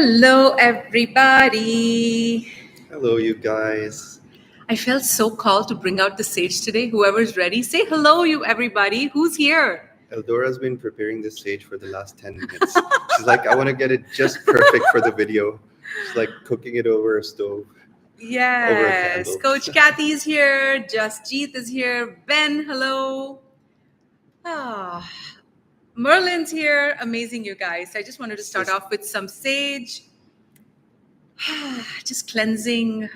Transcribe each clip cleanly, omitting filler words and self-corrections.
Hello, everybody. Hello, you guys. I felt so called to bring out the sage today. Whoever's ready, say hello, you everybody. Who's here? EldoRa's been preparing this stage for the last 10 minutes. She's like, I want to get it just perfect for the video. She's like cooking it over a stove, over a Yes, candle. Coach Kathy's here. Jasjeet is here. Ben, hello. Ah, Merlin's here. Amazing, you guys. I just wanted to start off with some sage. Just cleansing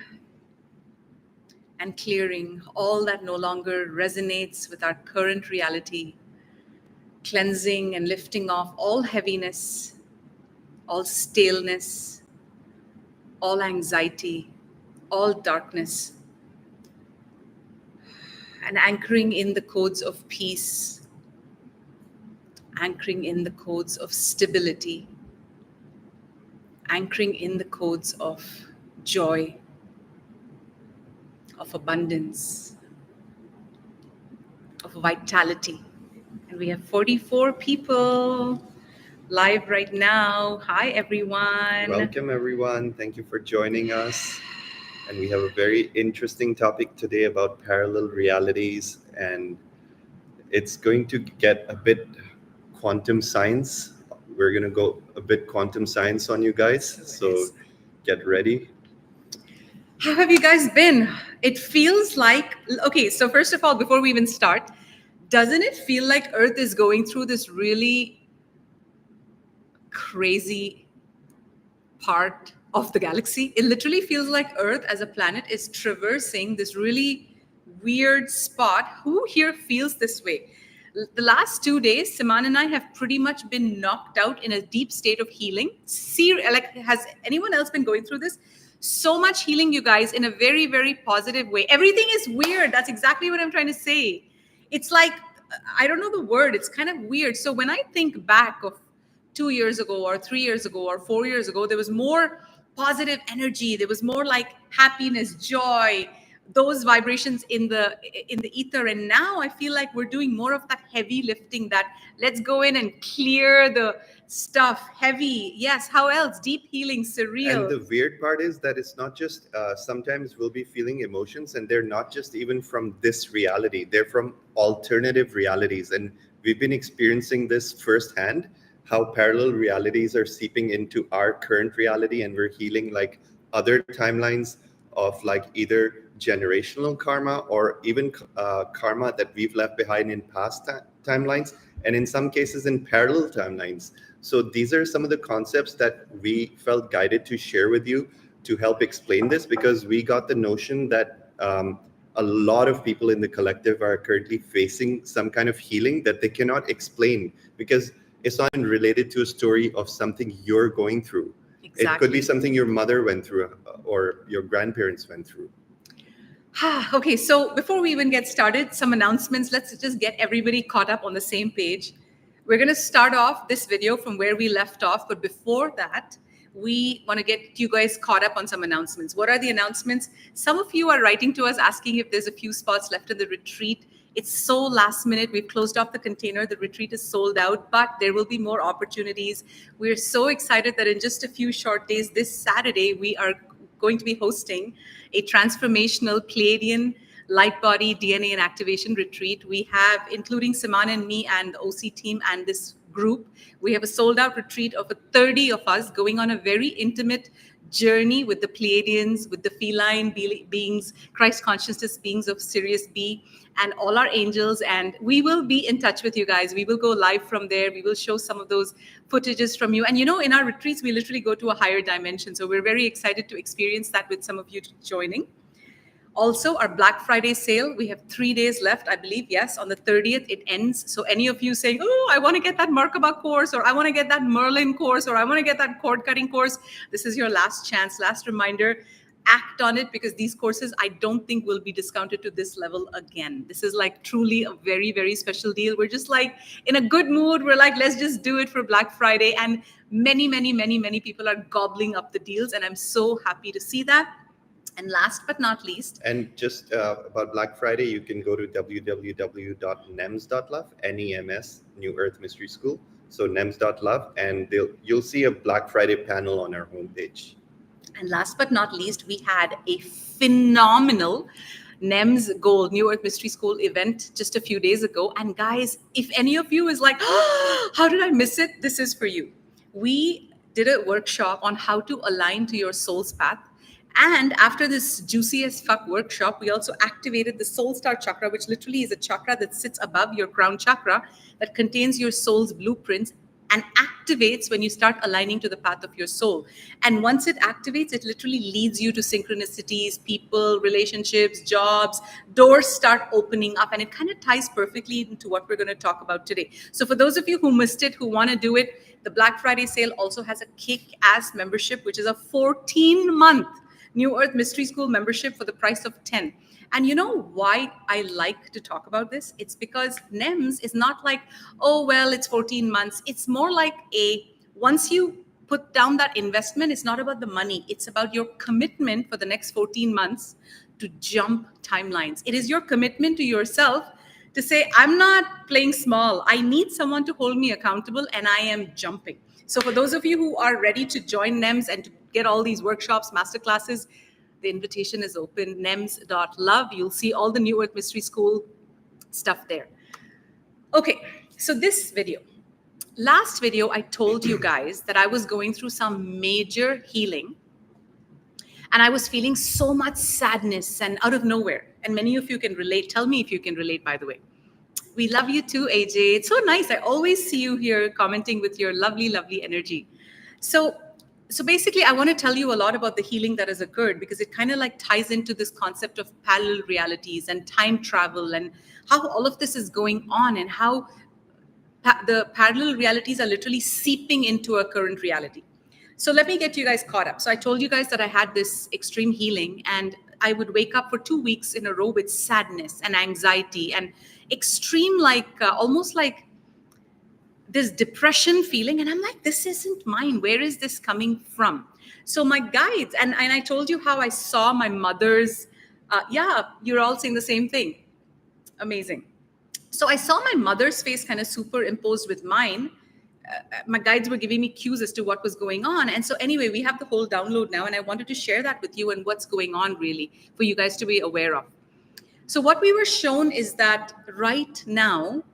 and clearing all that no longer resonates with our current reality. Cleansing and lifting off all heaviness, all staleness, all anxiety, all darkness, and anchoring in the codes of peace, anchoring in the codes of stability, anchoring in the codes of joy, of abundance, of vitality. And we have 44 people live right now. Hi, everyone. Welcome, everyone. Thank you for joining us. And we have a very interesting topic today about parallel realities. And it's going to get a bit quantum science. We're going to go a bit quantum science on you guys. So get ready. How have you guys been? It feels like, okay, so first of all, before we even start, doesn't it feel like Earth is going through this really crazy part of the galaxy? It literally feels like Earth as a planet is traversing this really weird spot. Who here feels this way? The last 2 days, Siman and I have pretty much been knocked out in a deep state of healing. Has anyone else been going through this? So much healing, you guys, in a very, very positive way. Everything is weird. That's exactly what I'm trying to say. It's like, I don't know the word. It's kind of weird. So when I think back of 2 years ago or 3 years ago or 4 years ago, there was more positive energy. There was more like happiness, joy, those vibrations in the ether. And now I feel like we're doing more of that heavy lifting, that let's go in and clear the stuff, heavy. Yes, how else? Deep healing, surreal. And the weird part is that it's not just sometimes we'll be feeling emotions, and they're not just even from this reality. They're from alternative realities. And we've been experiencing this firsthand, how parallel realities are seeping into our current reality, and we're healing like other timelines of like either generational karma or even karma that we've left behind in past timelines, and in some cases in parallel timelines. So these are some of the concepts that we felt guided to share with you to help explain this, because we got the notion that a lot of people in the collective are currently facing some kind of healing that they cannot explain, because it's not related to a story of something you're going through. Exactly. It could be something your mother went through or your grandparents went through. Okay, so before we even get started, some announcements. Let's just get everybody caught up on the same page. We're going to start off this video from where we left off. But before that, we want to get you guys caught up on some announcements. What are the announcements? Some of you are writing to us asking if there's a few spots left in the retreat. It's so last minute. We've closed off the container. The retreat is sold out, but there will be more opportunities. We're so excited that in just a few short days, this Saturday, we are going to be hosting a transformational Pleiadian light body DNA and activation retreat. We have, including Siman and me and the OC team and this group, we have a sold out retreat of 30 of us going on a very intimate journey with the Pleiadians, with the feline beings, Christ consciousness beings of Sirius B, and all our angels. And we will be in touch with you guys. We will go live from there. We will show some of those footages from you. And you know, in our retreats, we literally go to a higher dimension. So we're very excited to experience that with some of you joining. Also, our Black Friday sale, we have 3 days left, I believe. Yes, on the 30th, it ends. So any of you saying, oh, I want to get that Merkaba course, or I want to get that Merlin course, or I want to get that cord cutting course, this is your last chance, last reminder. Act on it, because these courses, I don't think will be discounted to this level again. This is like truly a very, very special deal. We're just like in a good mood. We're like, let's just do it for Black Friday. And many, many, many, many people are gobbling up the deals. And I'm so happy to see that. And last but not least, and just about Black Friday, you can go to www.nems.love, NEMS, New Earth Mystery School, So NEMS.love, and you'll see a Black Friday panel on our homepage. And last but not least, we had a phenomenal NEMS Gold, New Earth Mystery School event just a few days ago. And guys, if any of you is like, oh, how did I miss it? This is for you. We did a workshop on how to align to your soul's path. And after this juicy as fuck workshop, we also activated the Soul Star chakra, which literally is a chakra that sits above your crown chakra that contains your soul's blueprints and activates when you start aligning to the path of your soul. And once it activates, it literally leads you to synchronicities, people, relationships, jobs, doors start opening up, and it kind of ties perfectly into what we're going to talk about today. So for those of you who missed it, who want to do it, the Black Friday sale also has a kick-ass membership, which is a 14-month New Earth Mystery School membership for the price of 10. And you know why I like to talk about this? It's because NEMS is not like, oh, well, it's 14 months. It's more like once you put down that investment, it's not about the money. It's about your commitment for the next 14 months to jump timelines. It is your commitment to yourself to say, I'm not playing small. I need someone to hold me accountable, and I am jumping. So for those of you who are ready to join NEMS and to get all these workshops, masterclasses, the invitation is open, nems.love. You'll see all the New Earth Mystery School stuff there. Okay, so this video. Last video, I told you guys that I was going through some major healing. And I was feeling so much sadness and out of nowhere. And many of you can relate. Tell me if you can relate, by the way. We love you too, AJ. It's so nice. I always see you here commenting with your lovely, lovely energy. So basically, I want to tell you a lot about the healing that has occurred, because it kind of like ties into this concept of parallel realities and time travel and how all of this is going on, and how the parallel realities are literally seeping into a current reality. So let me get you guys caught up. So I told you guys that I had this extreme healing, and I would wake up for 2 weeks in a row with sadness and anxiety and extreme, almost like this depression feeling. And I'm like, this isn't mine. Where is this coming from? So my guides, and I told you how I saw my mother's, yeah, you're all saying the same thing. Amazing. So I saw my mother's face kind of superimposed with mine. My guides were giving me cues as to what was going on. And so anyway, we have the whole download now, and I wanted to share that with you and what's going on really for you guys to be aware of. So what we were shown is that right now,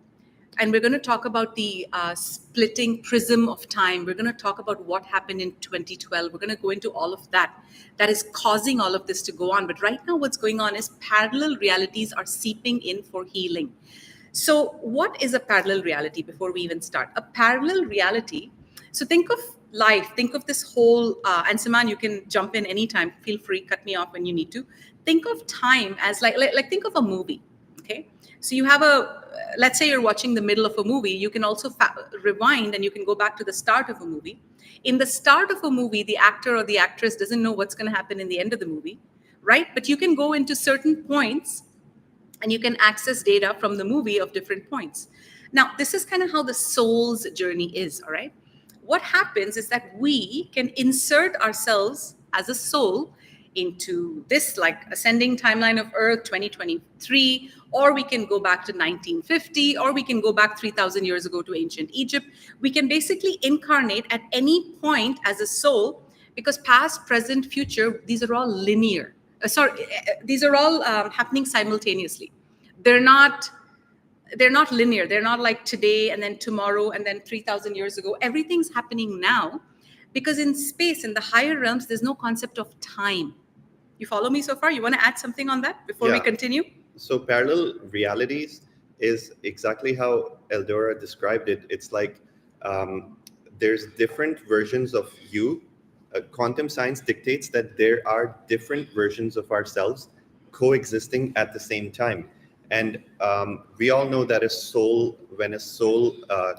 and we're going to talk about the splitting prism of time. We're going to talk about what happened in 2012. We're going to go into all of that is causing all of this to go on. But right now what's going on is parallel realities are seeping in for healing. So what is a parallel reality before we even start? A parallel reality, so think of life, think of this whole, and Siman, you can jump in anytime. Feel free, cut me off when you need to. Think of time as like think of a movie, okay? So you have let's say you're watching the middle of a movie. You can also rewind and you can go back to the start of a movie. In the start of a movie, the actor or the actress doesn't know what's going to happen in the end of the movie, right? But you can go into certain points and you can access data from the movie of different points. Now, this is kind of how the soul's journey is, all right? What happens is that we can insert ourselves as a soul into this like ascending timeline of Earth 2023, or we can go back to 1950, or we can go back 3,000 years ago to ancient Egypt. We can basically incarnate at any point as a soul, because past, present, future, these are all linear. These are all happening simultaneously. They're not linear. They're not like today and then tomorrow and then 3,000 years ago. Everything's happening now, because in space, in the higher realms, there's no concept of time. You follow me so far? You want to add something on that before we continue? So parallel realities is exactly how EldoRa described it. It's like there's different versions of you. Quantum science dictates that there are different versions of ourselves coexisting at the same time. And we all know that when a soul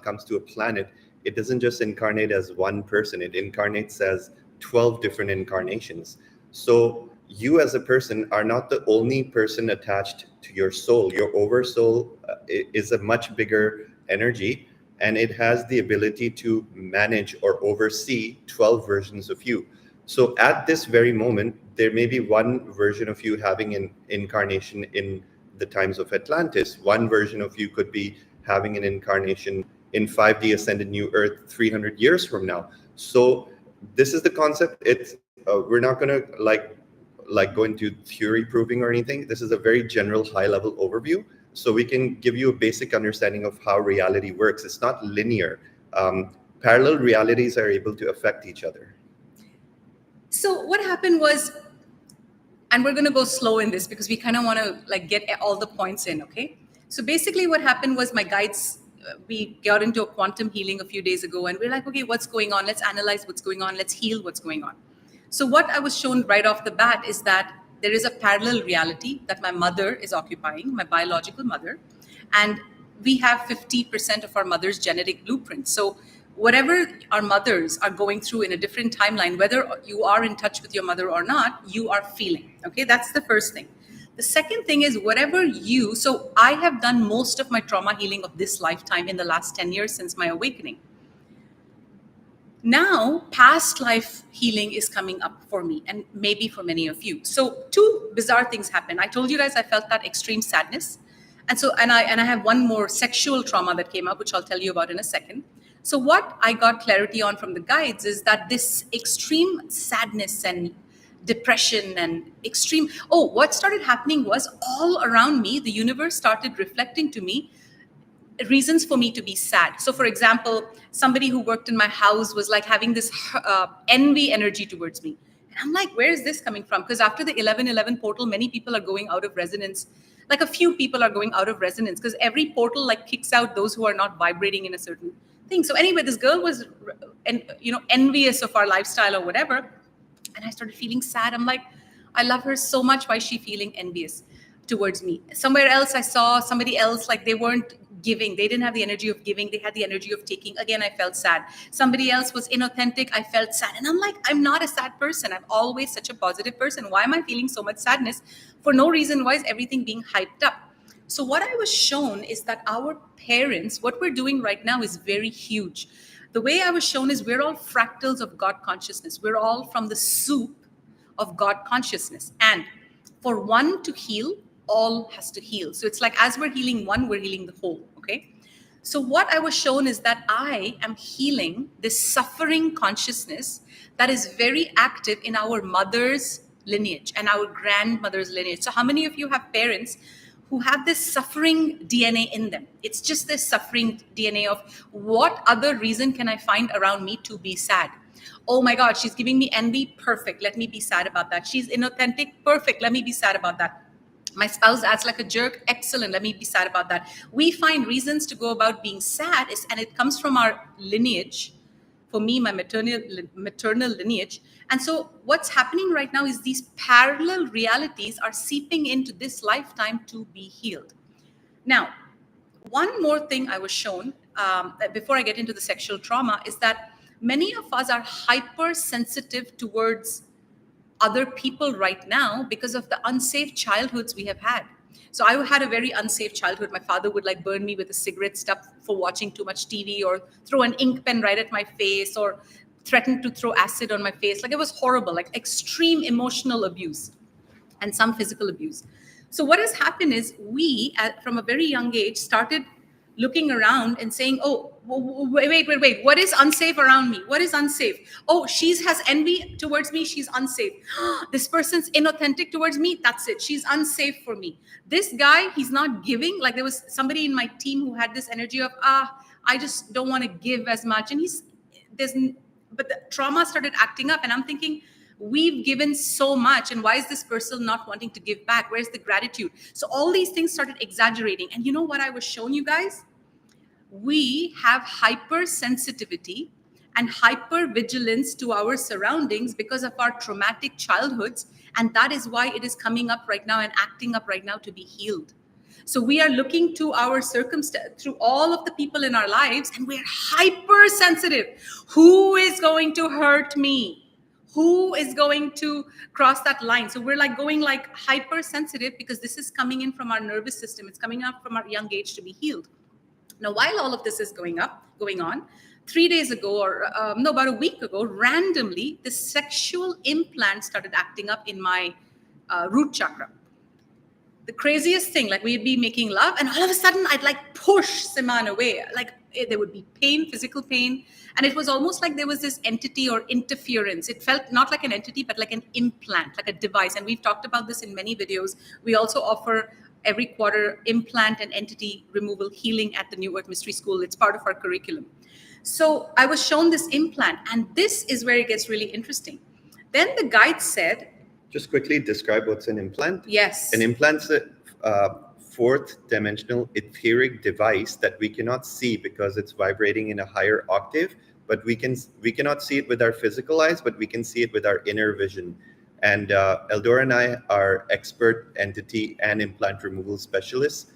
comes to a planet, it doesn't just incarnate as one person. It incarnates as 12 different incarnations. So you as a person are not the only person attached to your soul. Your oversoul is a much bigger energy, and it has the ability to manage or oversee 12 versions of you. So at this very moment, there may be one version of you having an incarnation in the times of Atlantis. One version of you could be having an incarnation in 5D ascended new earth 300 years from now. So this is the concept. It's we're not going to like go into theory proving or anything. This is a very general high level overview, so we can give you a basic understanding of how reality works. It's not linear. Parallel realities are able to affect each other. So what happened was, and we're going to go slow in this because we kind of want to like get all the points in, okay? So basically what happened was my guides, we got into a quantum healing a few days ago, and we're like, okay, what's going on? Let's analyze what's going on. Let's heal what's going on. So what I was shown right off the bat is that there is a parallel reality that my mother is occupying, my biological mother, and we have 50% of our mother's genetic blueprint. So whatever our mothers are going through in a different timeline, whether you are in touch with your mother or not, you are feeling. Okay, that's the first thing. The second thing is so I have done most of my trauma healing of this lifetime in the last 10 years since my awakening. Now, past life healing is coming up for me and maybe for many of you. So two bizarre things happen. I told you guys I felt that extreme sadness. And I have one more sexual trauma that came up, which I'll tell you about in a second. So what I got clarity on from the guides is that this extreme sadness and depression and what started happening was all around me, the universe started reflecting to me reasons for me to be sad. So for example, somebody who worked in my house was like having this envy energy towards me. And I'm like, where is this coming from? Because after the 1111 portal, many people are going out of resonance. Like a few people are going out of resonance because every portal like kicks out those who are not vibrating in a certain thing. So anyway, this girl was envious of our lifestyle or whatever. And I started feeling sad. I'm like, I love her so much. Why is she feeling envious towards me? Somewhere else, I saw somebody else, like they weren't giving. They didn't have the energy of giving. They had the energy of taking. Again, I felt sad. Somebody else was inauthentic. I felt sad. And I'm like, I'm not a sad person. I'm always such a positive person. Why am I feeling so much sadness for no reason? Why is everything being hyped up? So what I was shown is that our parents, what we're doing right now is very huge. The way I was shown is we're all fractals of God consciousness. We're all from the soup of God consciousness. And for one to heal, all has to heal. So it's like as we're healing one, we're healing the whole, okay? So what I was shown is that I am healing this suffering consciousness that is very active in our mother's lineage and our grandmother's lineage. So how many of you have parents who have this suffering DNA in them? It's just this suffering DNA of what other reason can I find around me to be sad? Oh my God, she's giving me envy. Perfect. Let me be sad about that. She's inauthentic. Perfect. Let me be sad about that. My spouse acts like a jerk. Excellent. Let me be sad about that. We find reasons to go about being sad, and it comes from our lineage. For me, my maternal lineage. And so what's happening right now is these parallel realities are seeping into this lifetime to be healed. Now, one more thing I was shown before I get into the sexual trauma is that many of us are hypersensitive towards other people right now because of the unsafe childhoods we have had. So I had a very unsafe childhood. My father would like burn me with a cigarette stuff for watching too much TV, or throw an ink pen right at my face, or threaten to throw acid on my face. Like it was horrible, like extreme emotional abuse and some physical abuse. So what has happened is we, from a very young age, started looking around and saying, oh, wait, what is unsafe around me? What is unsafe? Oh, she has envy towards me. She's unsafe. This person's inauthentic towards me. That's it. She's unsafe for me. This guy, he's not giving. Like there was somebody in my team who had this energy of, I just don't want to give as much. And but the trauma started acting up, and I'm thinking, we've given so much, and why is this person not wanting to give back? Where's the gratitude? So all these things started exaggerating. And you know what I was showing you guys? We have hypersensitivity and hypervigilance to our surroundings because of our traumatic childhoods. And that is why it is coming up right now and acting up right now to be healed. So we are looking to our circumstance through all of the people in our lives, and we're hypersensitive. Who is going to hurt me? Who is going to cross that line? So we're like going like hypersensitive because this is coming in from our nervous system. It's coming up from our young age to be healed. Now, while all of this is going on, 3 days ago, about a week ago, randomly, the sexual implant started acting up in my root chakra. the craziest thing, like we'd be making love and all of a sudden I'd like push Siman away. Like there would be pain, physical pain. And it was almost like there was this entity or interference. It felt not like an entity, but like an implant, like a device. And we've talked about this in many videos. We also offer every quarter implant and entity removal healing at the New Earth Mystery School. It's part of our curriculum. So I was shown this implant, and this is where it gets really interesting. Then the guide said, just quickly describe what's an implant. Yes. An implant's a fourth dimensional etheric device that we cannot see because it's vibrating in a higher octave, but we cannot see it with our physical eyes, but we can see it with our inner vision. And EldoRa and I are expert entity and implant removal specialists.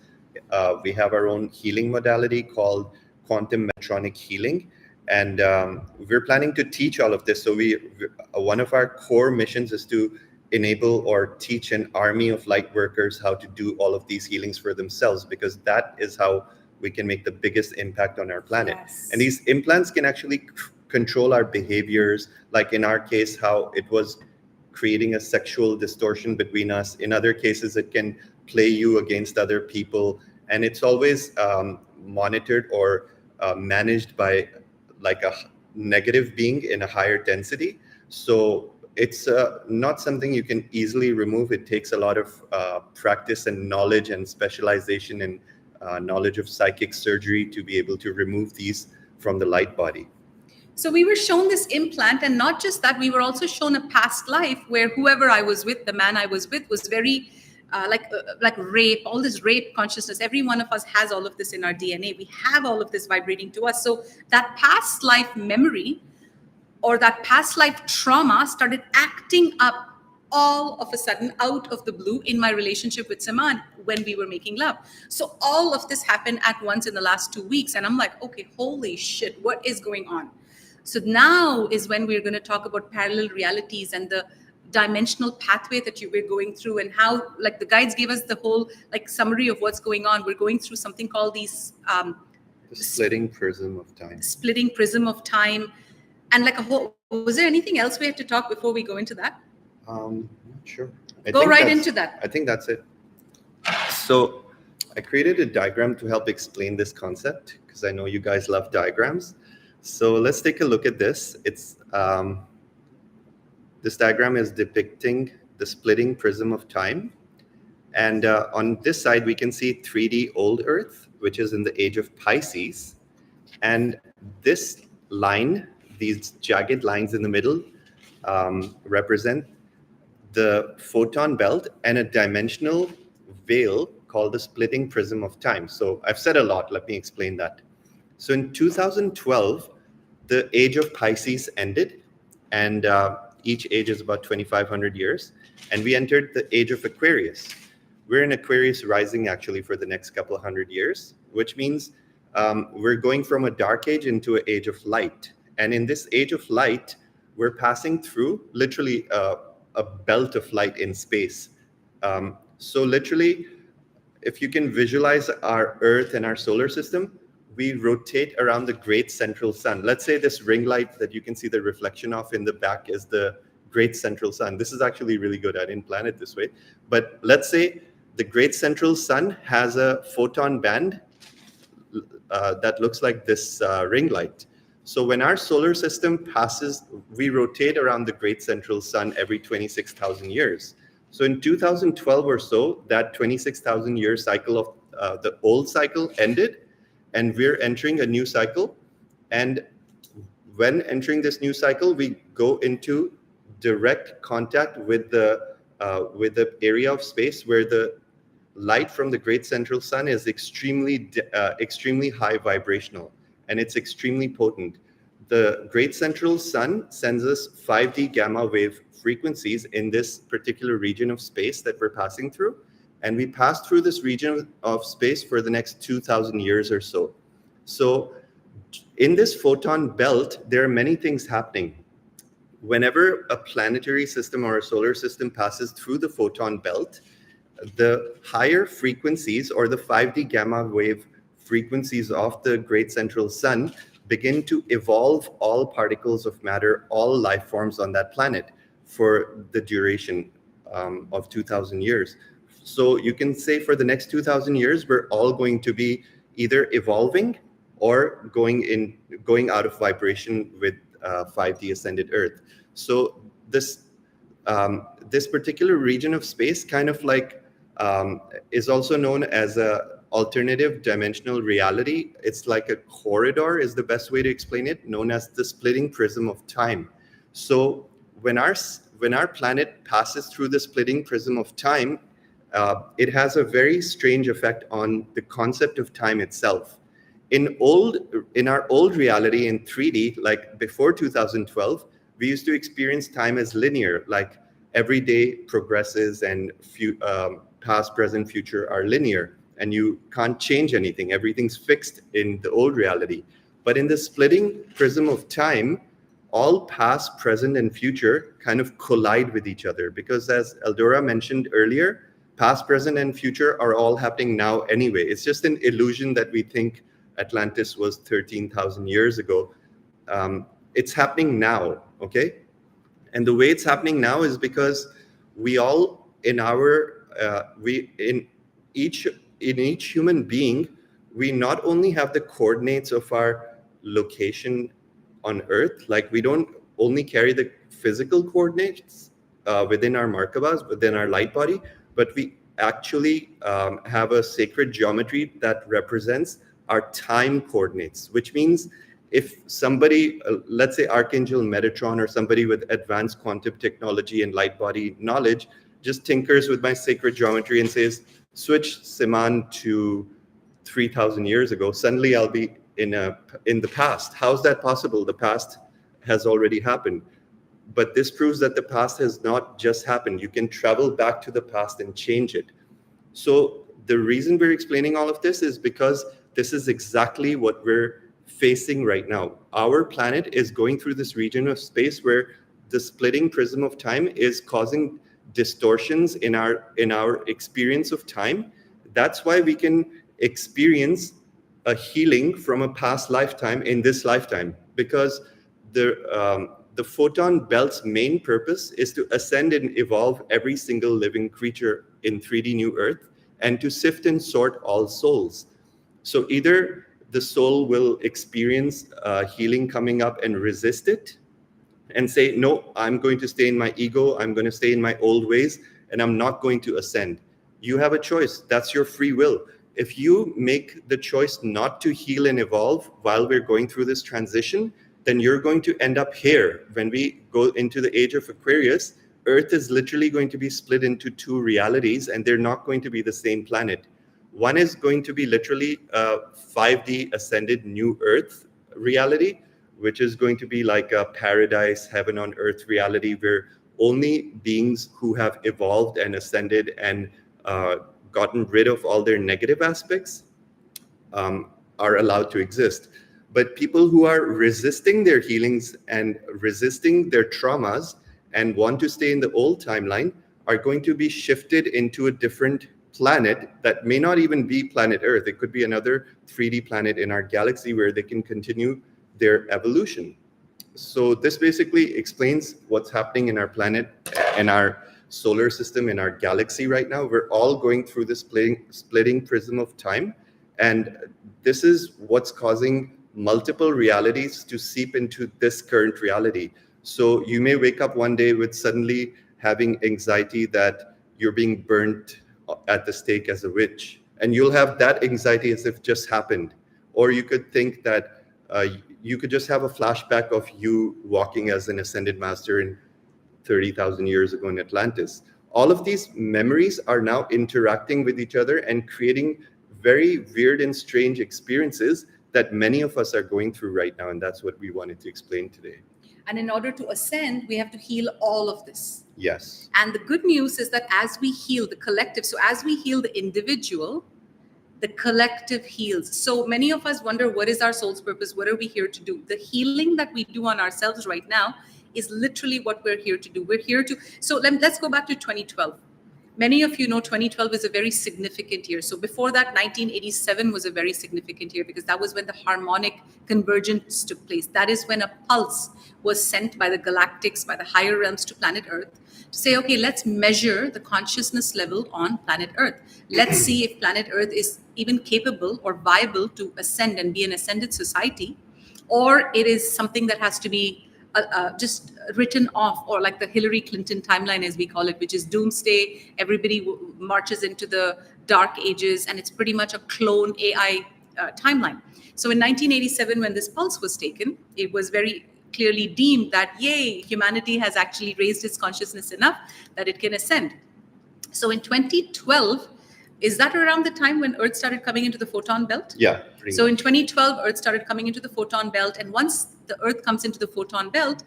We have our own healing modality called quantum metronic healing. And we're planning to teach all of this. So one of our core missions is to enable or teach an army of light workers how to do all of these healings for themselves, because that is how we can make the biggest impact on our planet. Yes. And these implants can actually control our behaviors, like in our case, how it was creating a sexual distortion between us. In other cases, it can play you against other people. And it's always monitored or managed by like a negative being in a higher density. So it's not something you can easily remove. It takes a lot of practice and knowledge and specialization and knowledge of psychic surgery to be able to remove these from the light body. So we were shown this implant, and not just that, we were also shown a past life where whoever I was with, the man I was with, was very like rape, all this rape consciousness. Every one of us has all of this in our DNA. We have all of this vibrating to us. So that past life memory or that past life trauma started acting up all of a sudden out of the blue in my relationship with Siman when we were making love. So all of this happened at once in the last 2 weeks. And I'm like, okay, holy shit, what is going on? So now is when we're going to talk about parallel realities and the dimensional pathway that you were going through, and how, like, the guides gave us the whole like summary of what's going on. We're going through something called these the splitting prism of time. Splitting prism of time. And like a whole, was there anything else we have to talk before we go into that? Not sure. Go right into that. I think that's it. So I created a diagram to help explain this concept because I know you guys love diagrams. So let's take a look at this. It's this diagram is depicting the splitting prism of time. And on this side, we can see 3D old Earth, which is in the age of Pisces. And this line, these jagged lines in the middle, represent the photon belt and a dimensional veil called the splitting prism of time. So I've said a lot. Let me explain that. So in 2012, the age of Pisces ended, and each age is about 2,500 years. And we entered the age of Aquarius. We're in Aquarius rising actually for the next couple of hundred years, which means we're going from a dark age into an age of light. And in this age of light, we're passing through literally a belt of light in space. So literally, if you can visualize our Earth and our solar system, we rotate around the great central sun. Let's say this ring light that you can see the reflection of in the back is the great central sun. This is actually really good. I didn't plan it this way. But let's say the great central sun has a photon band that looks like this ring light. So when our solar system passes, we rotate around the great central sun every 26,000 years. So in 2012 or so, that 26,000 year cycle of the old cycle ended, and we're entering a new cycle. And when entering this new cycle, we go into direct contact with the area of space where the light from the great central sun is extremely high vibrational, and it's extremely potent. The great central sun sends us 5D gamma wave frequencies in this particular region of space that we're passing through. And we pass through this region of space for the next 2,000 years or so. So in this photon belt, there are many things happening. Whenever a planetary system or a solar system passes through the photon belt, the higher frequencies or the 5D gamma wave frequencies of the great central sun begin to evolve all particles of matter, all life forms on that planet for the duration of 2,000 years. So you can say for the next 2000 years, we're all going to be either evolving or going out of vibration with 5D ascended Earth. So this particular region of space kind of like is also known as a alternative dimensional reality. It's like a corridor is the best way to explain it, known as the splitting prism of time. So when our planet passes through the splitting prism of time, it has a very strange effect on the concept of time itself. In our old reality in 3D, like before 2012, we used to experience time as linear, like every day progresses and past, present, future are linear, and you can't change anything. Everything's fixed in the old reality. But in the splitting prism of time, all past, present, and future kind of collide with each other, because as EldoRa mentioned earlier, past, present, and future are all happening now anyway. It's just an illusion that we think Atlantis was 13,000 years ago. It's happening now, okay? And the way it's happening now is because we all in each human being, we not only have the coordinates of our location on Earth, like we don't only carry the physical coordinates within our Merkabas, within our light body, but we actually have a sacred geometry that represents our time coordinates, which means if somebody, let's say Archangel Metatron or somebody with advanced quantum technology and light body knowledge, just tinkers with my sacred geometry and says, switch Siman to 3,000 years ago, suddenly I'll be in the past. How's that possible? The past has already happened. But this proves that the past has not just happened. You can travel back to the past and change it. So the reason we're explaining all of this is because this is exactly what we're facing right now. Our planet is going through this region of space where the splitting prism of time is causing distortions in our experience of time. That's why we can experience a healing from a past lifetime in this lifetime, because the photon belt's main purpose is to ascend and evolve every single living creature in 3D New Earth and to sift and sort all souls. So either the soul will experience healing coming up and resist it and say, no, I'm going to stay in my ego, I'm going to stay in my old ways, and I'm not going to ascend. You have a choice. That's your free will. If you make the choice not to heal and evolve while we're going through this transition, then you're going to end up here. When we go into the age of Aquarius, Earth is literally going to be split into two realities, and they're not going to be the same planet. One is going to be literally a 5D ascended new Earth reality, which is going to be like a paradise, heaven on earth reality where only beings who have evolved and ascended and gotten rid of all their negative aspects are allowed to exist. But people who are resisting their healings and resisting their traumas and want to stay in the old timeline are going to be shifted into a different planet that may not even be planet Earth. It could be another 3D planet in our galaxy where they can continue their evolution. So this basically explains what's happening in our planet and our solar system, in our galaxy right now. We're all going through this splitting prism of time. And this is what's causing multiple realities to seep into this current reality. So you may wake up one day with suddenly having anxiety that you're being burnt at the stake as a witch. And you'll have that anxiety as if just happened. Or you could think that you could just have a flashback of you walking as an ascended master in 30,000 years ago in Atlantis. All of these memories are now interacting with each other and creating very weird and strange experiences that many of us are going through right now. And that's what we wanted to explain today. And in order to ascend, we have to heal all of this. Yes. And the good news is that as we heal the collective, so as we heal the individual, the collective heals. So many of us wonder, what is our soul's purpose? What are we here to do? The healing that we do on ourselves right now is literally what we're here to do. We're here to, so let's go back to 2012. Many of you know 2012 is a very significant year. So before that, 1987 was a very significant year because that was when the harmonic convergence took place. That is when a pulse was sent by the galactics, by the higher realms to planet Earth to say, okay, let's measure the consciousness level on planet Earth. Let's see if planet Earth is even capable or viable to ascend and be an ascended society, or it is something that has to be just written off, or like the Hillary Clinton timeline, as we call it, which is doomsday. Everybody marches into the dark ages, and it's pretty much a clone AI timeline. So in 1987, when this pulse was taken, it was very clearly deemed that, yay, humanity has actually raised its consciousness enough that it can ascend. So in 2012, is that around the time when Earth started coming into the photon belt? Yeah. So in 2012, Earth started coming into the photon belt. And once the Earth comes into the photon belt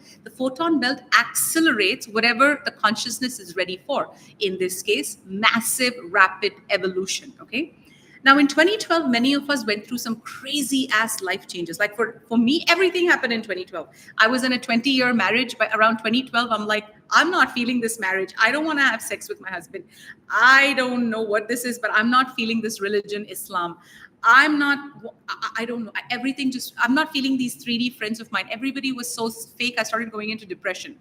accelerates whatever the consciousness is ready for. In this case, massive, rapid evolution. Okay. Now, in 2012, many of us went through some crazy ass life changes. Like for me, everything happened in 2012. I was in a 20-year marriage. By around 2012, I'm like, I'm not feeling this marriage. I don't want to have sex with my husband. I don't know what this is, but I'm not feeling this religion, Islam. I don't know. Everything just, I'm not feeling these 3D friends of mine. Everybody was so fake. I started going into depression.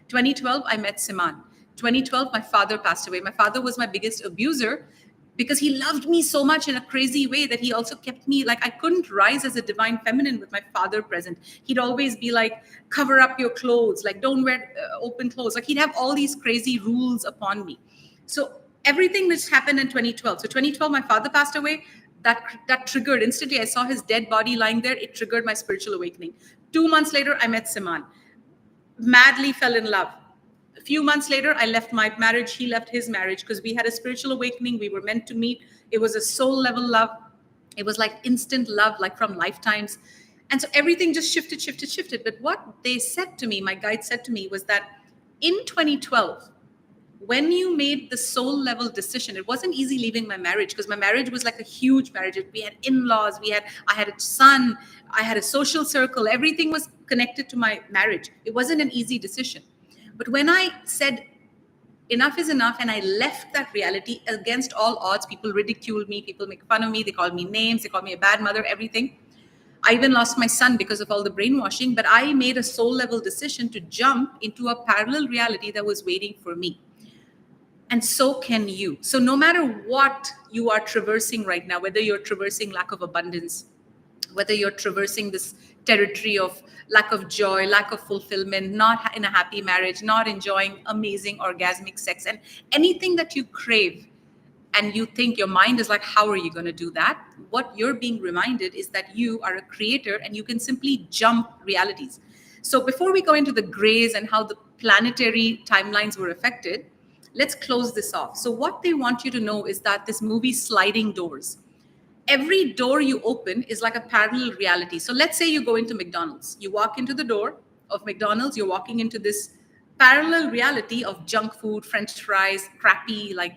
2012, I met Siman. 2012, my father passed away. My father was my biggest abuser, because he loved me so much in a crazy way that he also kept me, like, I couldn't rise as a divine feminine with my father present. He'd always be like, cover up your clothes, like don't wear open clothes. Like he'd have all these crazy rules upon me. So everything which happened in 2012. So 2012, my father passed away. That triggered instantly. I saw his dead body lying there. It triggered my spiritual awakening. 2 months later, I met Siman. Madly fell in love. A few months later, I left my marriage. He left his marriage because we had a spiritual awakening. We were meant to meet. It was a soul level love. It was like instant love, like from lifetimes. And so everything just shifted. But what they said to me, my guide said to me, was that in 2012, when you made the soul level decision, it wasn't easy leaving my marriage, because my marriage was like a huge marriage. We had in-laws, I had a son, I had a social circle. Everything was connected to my marriage. It wasn't an easy decision. But when I said enough is enough, and I left that reality against all odds, people ridiculed me, people make fun of me, they called me names, they called me a bad mother, everything. I even lost my son because of all the brainwashing, but I made a soul level decision to jump into a parallel reality that was waiting for me. And so can you. So no matter what you are traversing right now, whether you're traversing lack of abundance, whether you're traversing this territory of lack of joy, lack of fulfillment, not in a happy marriage, not enjoying amazing orgasmic sex, and anything that you crave, and you think your mind is like, how are you going to do that? What you're being reminded is that you are a creator and you can simply jump realities. So before we go into the grays and how the planetary timelines were affected, let's close this off. So what they want you to know is that this movie Sliding Doors, every door you open is like a parallel reality. So let's say you go into McDonald's. You walk into the door of McDonald's, you're walking into this parallel reality of junk food, French fries, crappy like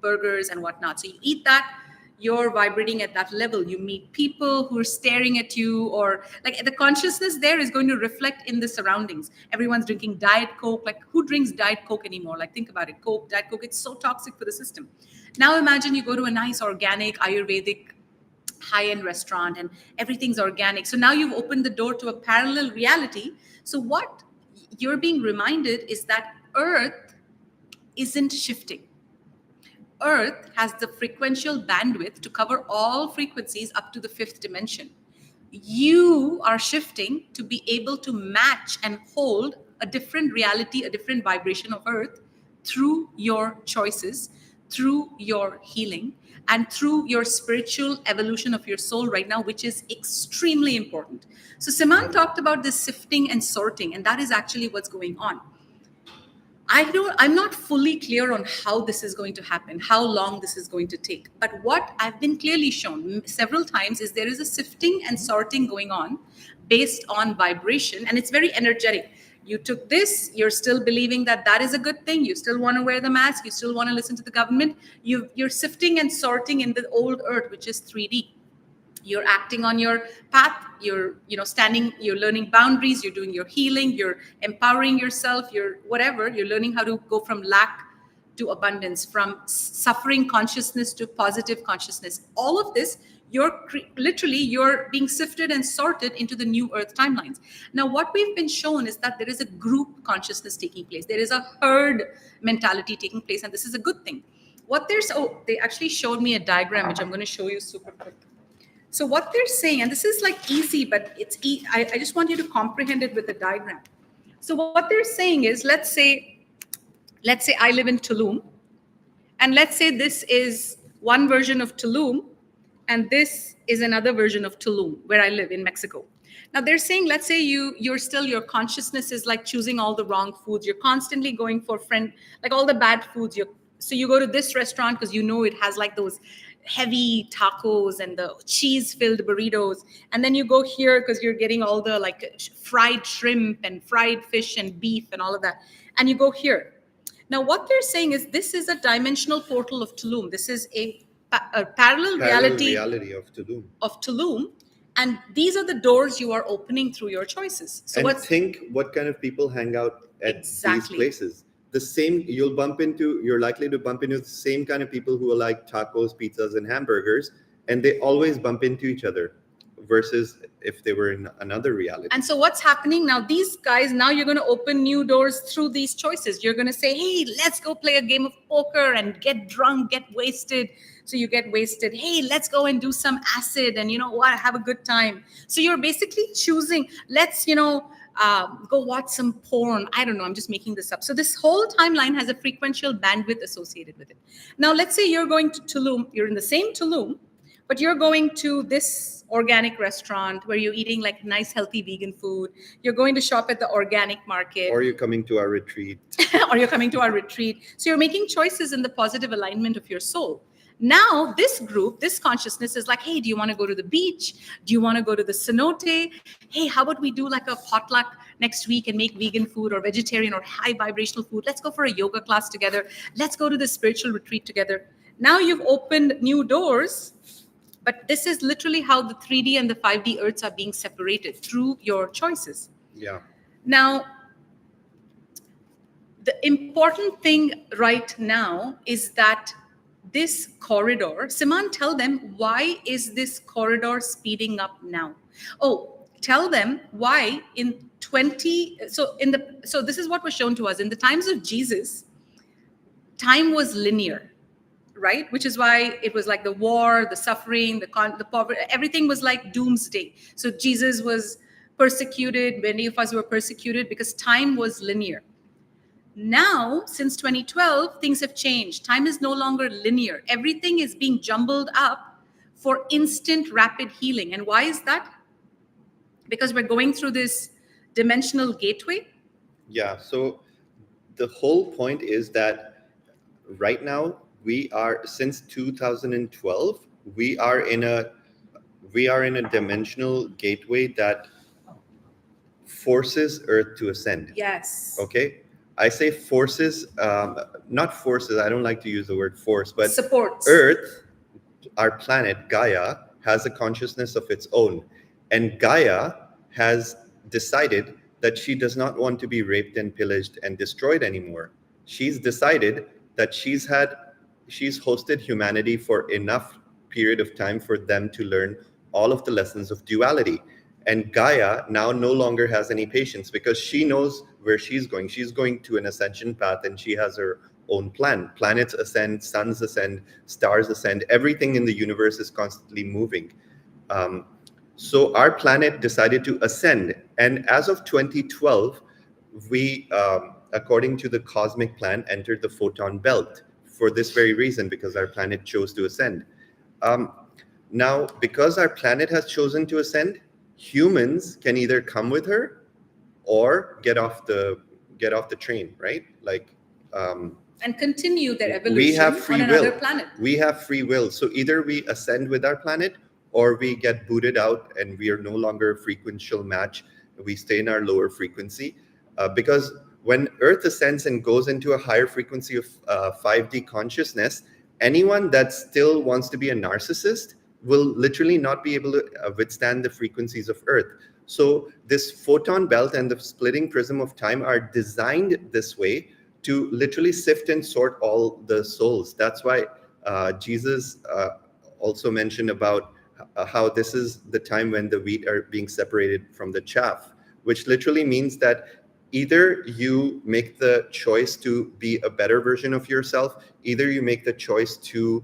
burgers and whatnot. So you eat that, you're vibrating at that level. You meet people who are staring at you, or like the consciousness there is going to reflect in the surroundings. Everyone's drinking Diet Coke. Like who drinks Diet Coke anymore? Like think about it. Coke, Diet Coke, it's so toxic for the system. Now imagine you go to a nice organic Ayurvedic high-end restaurant and everything's organic. So now you've opened the door to a parallel reality. So what you're being reminded is that Earth isn't shifting. Earth has the frequential bandwidth to cover all frequencies up to the 5th dimension. You are shifting to be able to match and hold a different reality, a different vibration of Earth through your choices, through your healing, and through your spiritual evolution of your soul right now, which is extremely important. So Siman talked about this sifting and sorting, and that is actually what's going on. I'm not fully clear on how this is going to happen, how long this is going to take. But what I've been clearly shown several times is there is a sifting and sorting going on based on vibration, and it's very energetic. You took this, you're still believing that that is a good thing. You still want to wear the mask. You still want to listen to the government. You're sifting and sorting in the old Earth, which is 3D. You're acting on your path. You're standing, you're learning boundaries. You're doing your healing. You're empowering yourself. You're whatever. You're learning how to go from lack to abundance, from suffering consciousness to positive consciousness. All of this, you're being sifted and sorted into the new earth timelines. Now, what we've been shown is that there is a group consciousness taking place. There is a herd mentality taking place, and this is a good thing. They actually showed me a diagram, which I'm going to show you super quick. So what they're saying, and this is like easy, but I just want you to comprehend it with the diagram. So what they're saying is, let's say I live in Tulum, and let's say this is one version of Tulum, and this is another version of Tulum, where I live in Mexico. Now they're saying, let's say your consciousness is like choosing all the wrong foods. You're constantly going for like all the bad foods. So you go to this restaurant because you know it has like those heavy tacos and the cheese-filled burritos, and then you go here because you're getting all the like fried shrimp and fried fish and beef and all of that, and you go here. Now what they're saying is, this is a dimensional portal of Tulum. This is a parallel reality of Tulum, and these are the doors you are opening through your choices. So think what kind of people hang out at these places. You're likely to bump into the same kind of people who are like tacos, pizzas, and hamburgers, and they always bump into each other, versus if they were in another reality. And so what's happening now, these guys, now you're going to open new doors through these choices. You're going to say, hey, let's go play a game of poker and get drunk, get wasted. So you get wasted. Hey, let's go and do some acid and, you know what, have a good time. So you're basically choosing, let's, go watch some porn. I don't know, I'm just making this up. So this whole timeline has a frequential bandwidth associated with it. Now, let's say you're going to Tulum, you're in the same Tulum, but you're going to this organic restaurant where you're eating like nice, healthy vegan food. You're going to shop at the organic market. Or you're coming to our retreat. So you're making choices in the positive alignment of your soul. Now, this consciousness is like, hey, do you want to go to the beach? Do you want to go to the cenote? Hey, how about we do like a potluck next week and make vegan food or vegetarian or high vibrational food? Let's go for a yoga class together. Let's go to the spiritual retreat together. Now you've opened new doors, but this is literally how the 3D and the 5D earths are being separated through your choices. Yeah. Now, the important thing right now is that this corridor, Siman, tell them, why is this corridor speeding up now? Oh, tell them why so this is what was shown to us. In the times of Jesus, time was linear, right? Which is why it was like the war, the suffering, the poverty, everything was like doomsday. So Jesus was persecuted, many of us were persecuted because time was linear. Now, since 2012, things have changed. Time is no longer linear. Everything is being jumbled up for instant, rapid healing. And why is that? Because we're going through this dimensional gateway. Yeah. So the whole point is that right now, since 2012, we are in a dimensional gateway that forces Earth to ascend. Yes. Okay. I say forces, not forces. I don't like to use the word force, but supports. Earth, our planet, Gaia, has a consciousness of its own. And Gaia has decided that she does not want to be raped and pillaged and destroyed anymore. She's decided that she's hosted humanity for enough period of time for them to learn all of the lessons of duality. And Gaia now no longer has any patience because she knows where she's going. She's going to an ascension path and she has her own plan. Planets ascend, suns ascend, stars ascend. Everything in the universe is constantly moving. So our planet decided to ascend. And as of 2012, we, according to the cosmic plan, entered the photon belt for this very reason, because our planet chose to ascend. Now, because our planet has chosen to ascend, humans can either come with her or get off the train, right? Like and continue their evolution we have free on will. Another planet. We have free will. So either we ascend with our planet or we get booted out and we are no longer a frequential match. We stay in our lower frequency because when Earth ascends and goes into a higher frequency of 5D consciousness, anyone that still wants to be a narcissist will literally not be able to withstand the frequencies of Earth. So this photon belt and the splitting prism of time are designed this way to literally sift and sort all the souls. That's why Jesus also mentioned about how this is the time when the wheat are being separated from the chaff, which literally means that either you make the choice to be a better version of yourself, either you make the choice to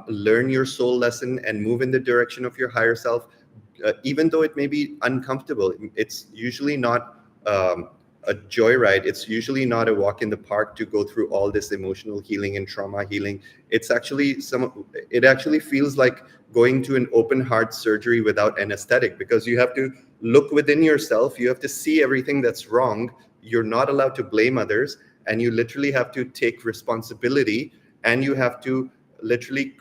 learn your soul lesson and move in the direction of your higher self, even though it may be uncomfortable. It's usually not a joyride. It's usually not a walk in the park to go through all this emotional healing and trauma healing. It's actually it actually feels like going to an open heart surgery without anesthetic, because you have to look within yourself. You have to see everything that's wrong. You're not allowed to blame others, and you literally have to take responsibility, and you have to literally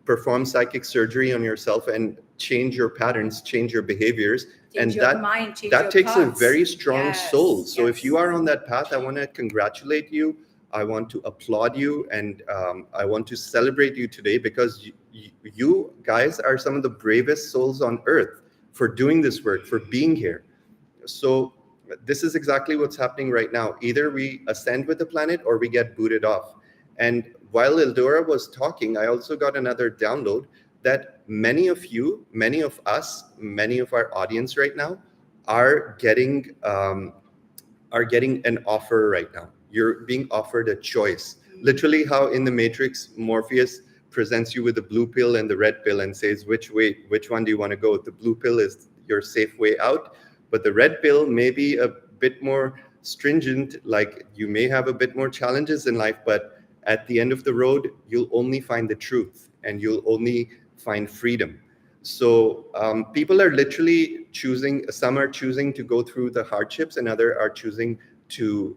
perform psychic surgery on yourself and change your patterns, change your behaviors. Change and your that mind, change that your takes thoughts. a very strong Yes, soul. So if yes. you are on that path, I want to congratulate you. I want to applaud you, and I want to celebrate you today, because you guys are some of the bravest souls on earth for doing this work, for being here. So this is exactly what's happening right now. Either we ascend with the planet or we get booted off. And while EldoRa was talking, I also got another download that many of you, many of us, many of our audience right now are getting an offer right now. You're being offered a choice. Literally, how in the Matrix, Morpheus presents you with the blue pill and the red pill and says, which one do you want to go? The blue pill is your safe way out, but the red pill may be a bit more stringent. Like, you may have a bit more challenges in life, but at the end of the road, you'll only find the truth, and you'll only find freedom. So people are literally choosing. Some are choosing to go through the hardships, and others are choosing to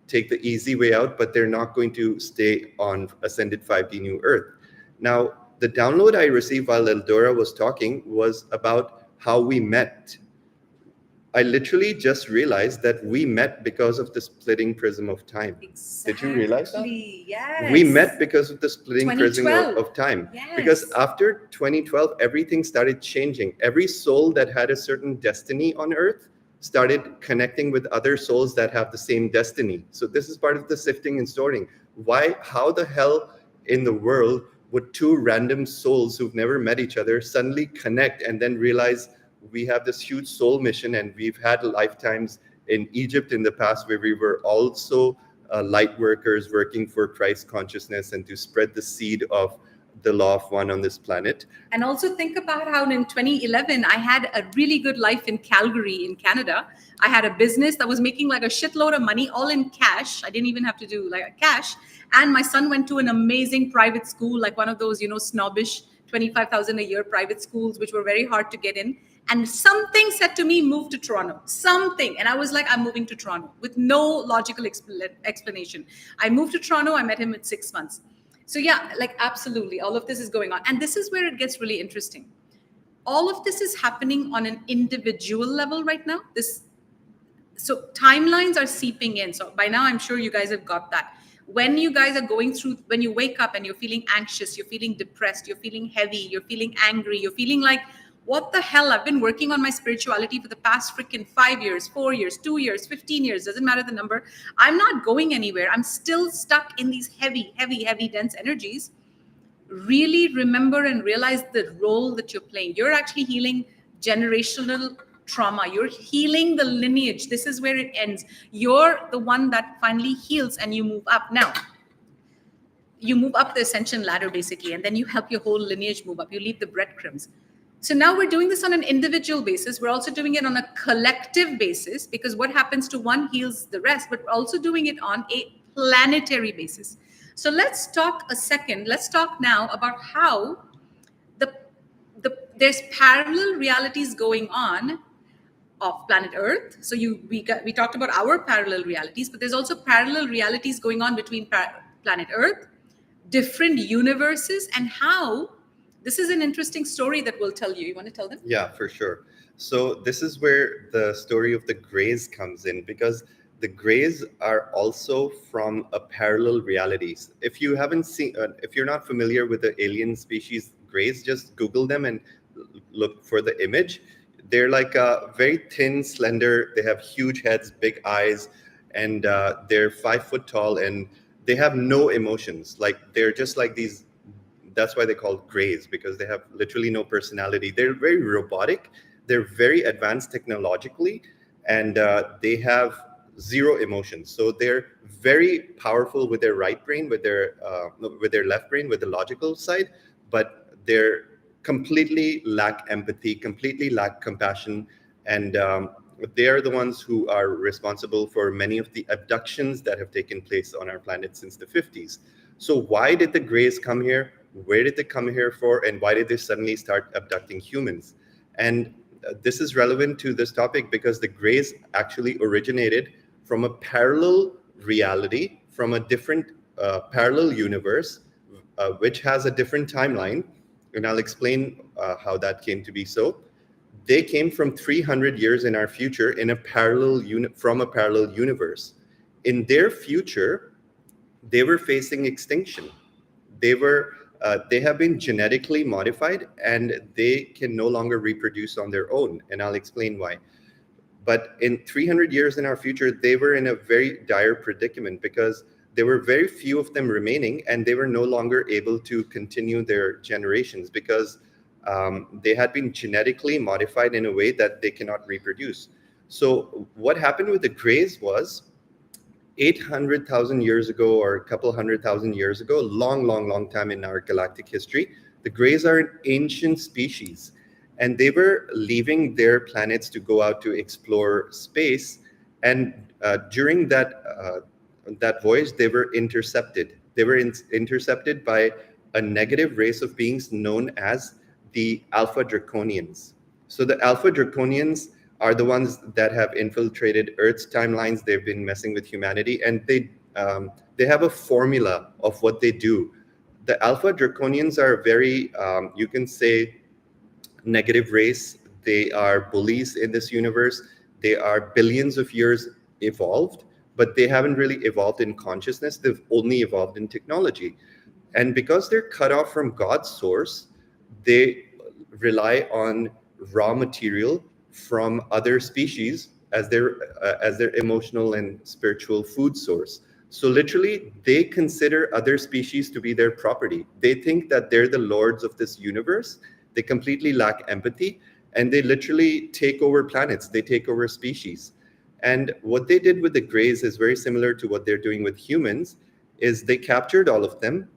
take the easy way out, but they're not going to stay on Ascended 5D New Earth. Now, the download I received while EldoRa was talking was about how we met. I literally just realized that we met because of the splitting prism of time. Exactly. Did you realize that? Yes. We met because of the splitting prism 2012. of time. Yes. Because after 2012, everything started changing. Every soul that had a certain destiny on Earth started connecting with other souls that have the same destiny. So this is part of the sifting and sorting. How the hell in the world would two random souls who've never met each other suddenly connect and then realize we have this huge soul mission? And we've had lifetimes in Egypt in the past where we were also light workers working for Christ consciousness and to spread the seed of the law of one on this planet. And also think about how in 2011, I had a really good life in Calgary in Canada. I had a business that was making like a shitload of money, all in cash. I didn't even have to do like a cash. And my son went to an amazing private school, like one of those, snobbish 25,000 a year private schools, which were very hard to get in. And something said to me, move to Toronto, something. And I was like, I'm moving to Toronto with no logical explanation. I moved to Toronto. I met him in 6 months. So yeah, like absolutely, all of this is going on. And this is where it gets really interesting. All of this is happening on an individual level right now. So timelines are seeping in. So by now, I'm sure you guys have got that. When you guys are going through, when you wake up and you're feeling anxious, you're feeling depressed, you're feeling heavy, you're feeling angry, you're feeling like, what the hell? I've been working on my spirituality for the past freaking 5 years, 4 years, 2 years, 15 years, doesn't matter the number. I'm not going anywhere. I'm still stuck in these heavy, heavy, heavy, dense energies. Really remember and realize the role that you're playing. You're actually healing generational trauma. You're healing the lineage. This is where it ends. You're the one that finally heals and you move up. Now, you move up the ascension ladder basically, and then you help your whole lineage move up. You leave the breadcrumbs. So now we're doing this on an individual basis. We're also doing it on a collective basis, because what happens to one heals the rest, but we're also doing it on a planetary basis. So let's talk a second. Let's talk now about how there's parallel realities going on of planet Earth. So we talked about our parallel realities, but there's also parallel realities going on between planet Earth, different universes, and how this is an interesting story that we'll tell you. You want to tell them? Yeah, for sure. So this is where the story of the Greys comes in, because the Greys are also from a parallel realities. If you haven't seen, if you're not familiar with the alien species Greys, just Google them and look for the image. They're like very thin, slender. They have huge heads, big eyes. and they're 5 foot tall, and they have no emotions. Like they're just like these. That's why they're called grays, because they have literally no personality. They're very robotic. They're very advanced technologically, and they have zero emotions. So they're very powerful with their right brain, with their left brain, with the logical side, but they're completely lack empathy, completely lack compassion, and they are the ones who are responsible for many of the abductions that have taken place on our planet since the 50s. So why did the Greys come here? Where did they come here for? And why did they suddenly start abducting humans? And this is relevant to this topic because the Greys actually originated from a parallel reality, from a different parallel universe, which has a different timeline. And I'll explain how that came to be so. They came from 300 years in our future in a from a parallel universe. In their future, they were facing extinction. They have been genetically modified and they can no longer reproduce on their own, and I'll explain why. But in 300 years in our future, they were in a very dire predicament because there were very few of them remaining, and they were no longer able to continue their generations because they had been genetically modified in a way that they cannot reproduce. So what happened with the Greys was 800,000 years ago, or a couple 100,000 years ago, long time in our galactic history, the Greys are an ancient species, and they were leaving their planets to go out to explore space. And during that voyage, they were intercepted. They were intercepted by a negative race of beings known as the Alpha Draconians. So the Alpha Draconians are the ones that have infiltrated Earth's timelines. They've been messing with humanity, and they have a formula of what they do. The Alpha Draconians are very, you can say, negative race. They are bullies in this universe. They are billions of years evolved, but they haven't really evolved in consciousness. They've only evolved in technology. And because they're cut off from God's source, they rely on raw material from other species as their emotional and spiritual food source. So literally, they consider other species to be their property. They think that they're the lords of this universe. They completely lack empathy, and they literally take over planets. They take over species. And what they did with the Greys is very similar to what they're doing with humans, is they captured all of them,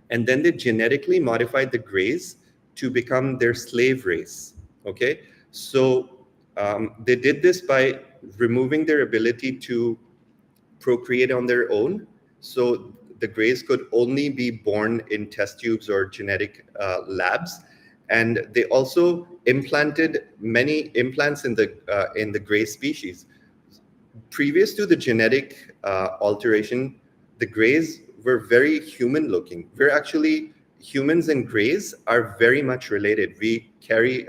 and then they genetically modified the Greys to become their slave race. Okay, so they did this by removing their ability to procreate on their own. So the Greys could only be born in test tubes or genetic labs, and they also implanted many implants in the Grey species. Previous to the genetic alteration, the Greys were very human looking. We're actually, humans and Greys are very much related. We carry,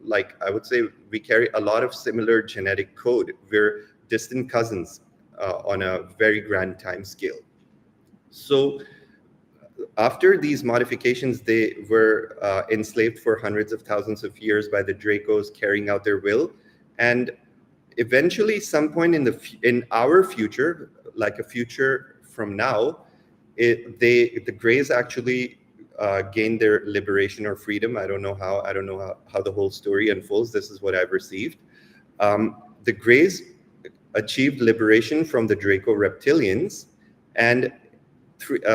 like I would say, we carry a lot of similar genetic code. We're distant cousins on a very grand time scale. So after these modifications, they were enslaved for hundreds of thousands of years by the Dracos carrying out their will. And eventually, some point in our future, like a future from now, the Greys actually gained their liberation or freedom. I don't know how the whole story unfolds. This is what I've received. The Greys achieved liberation from the Draco reptilians, and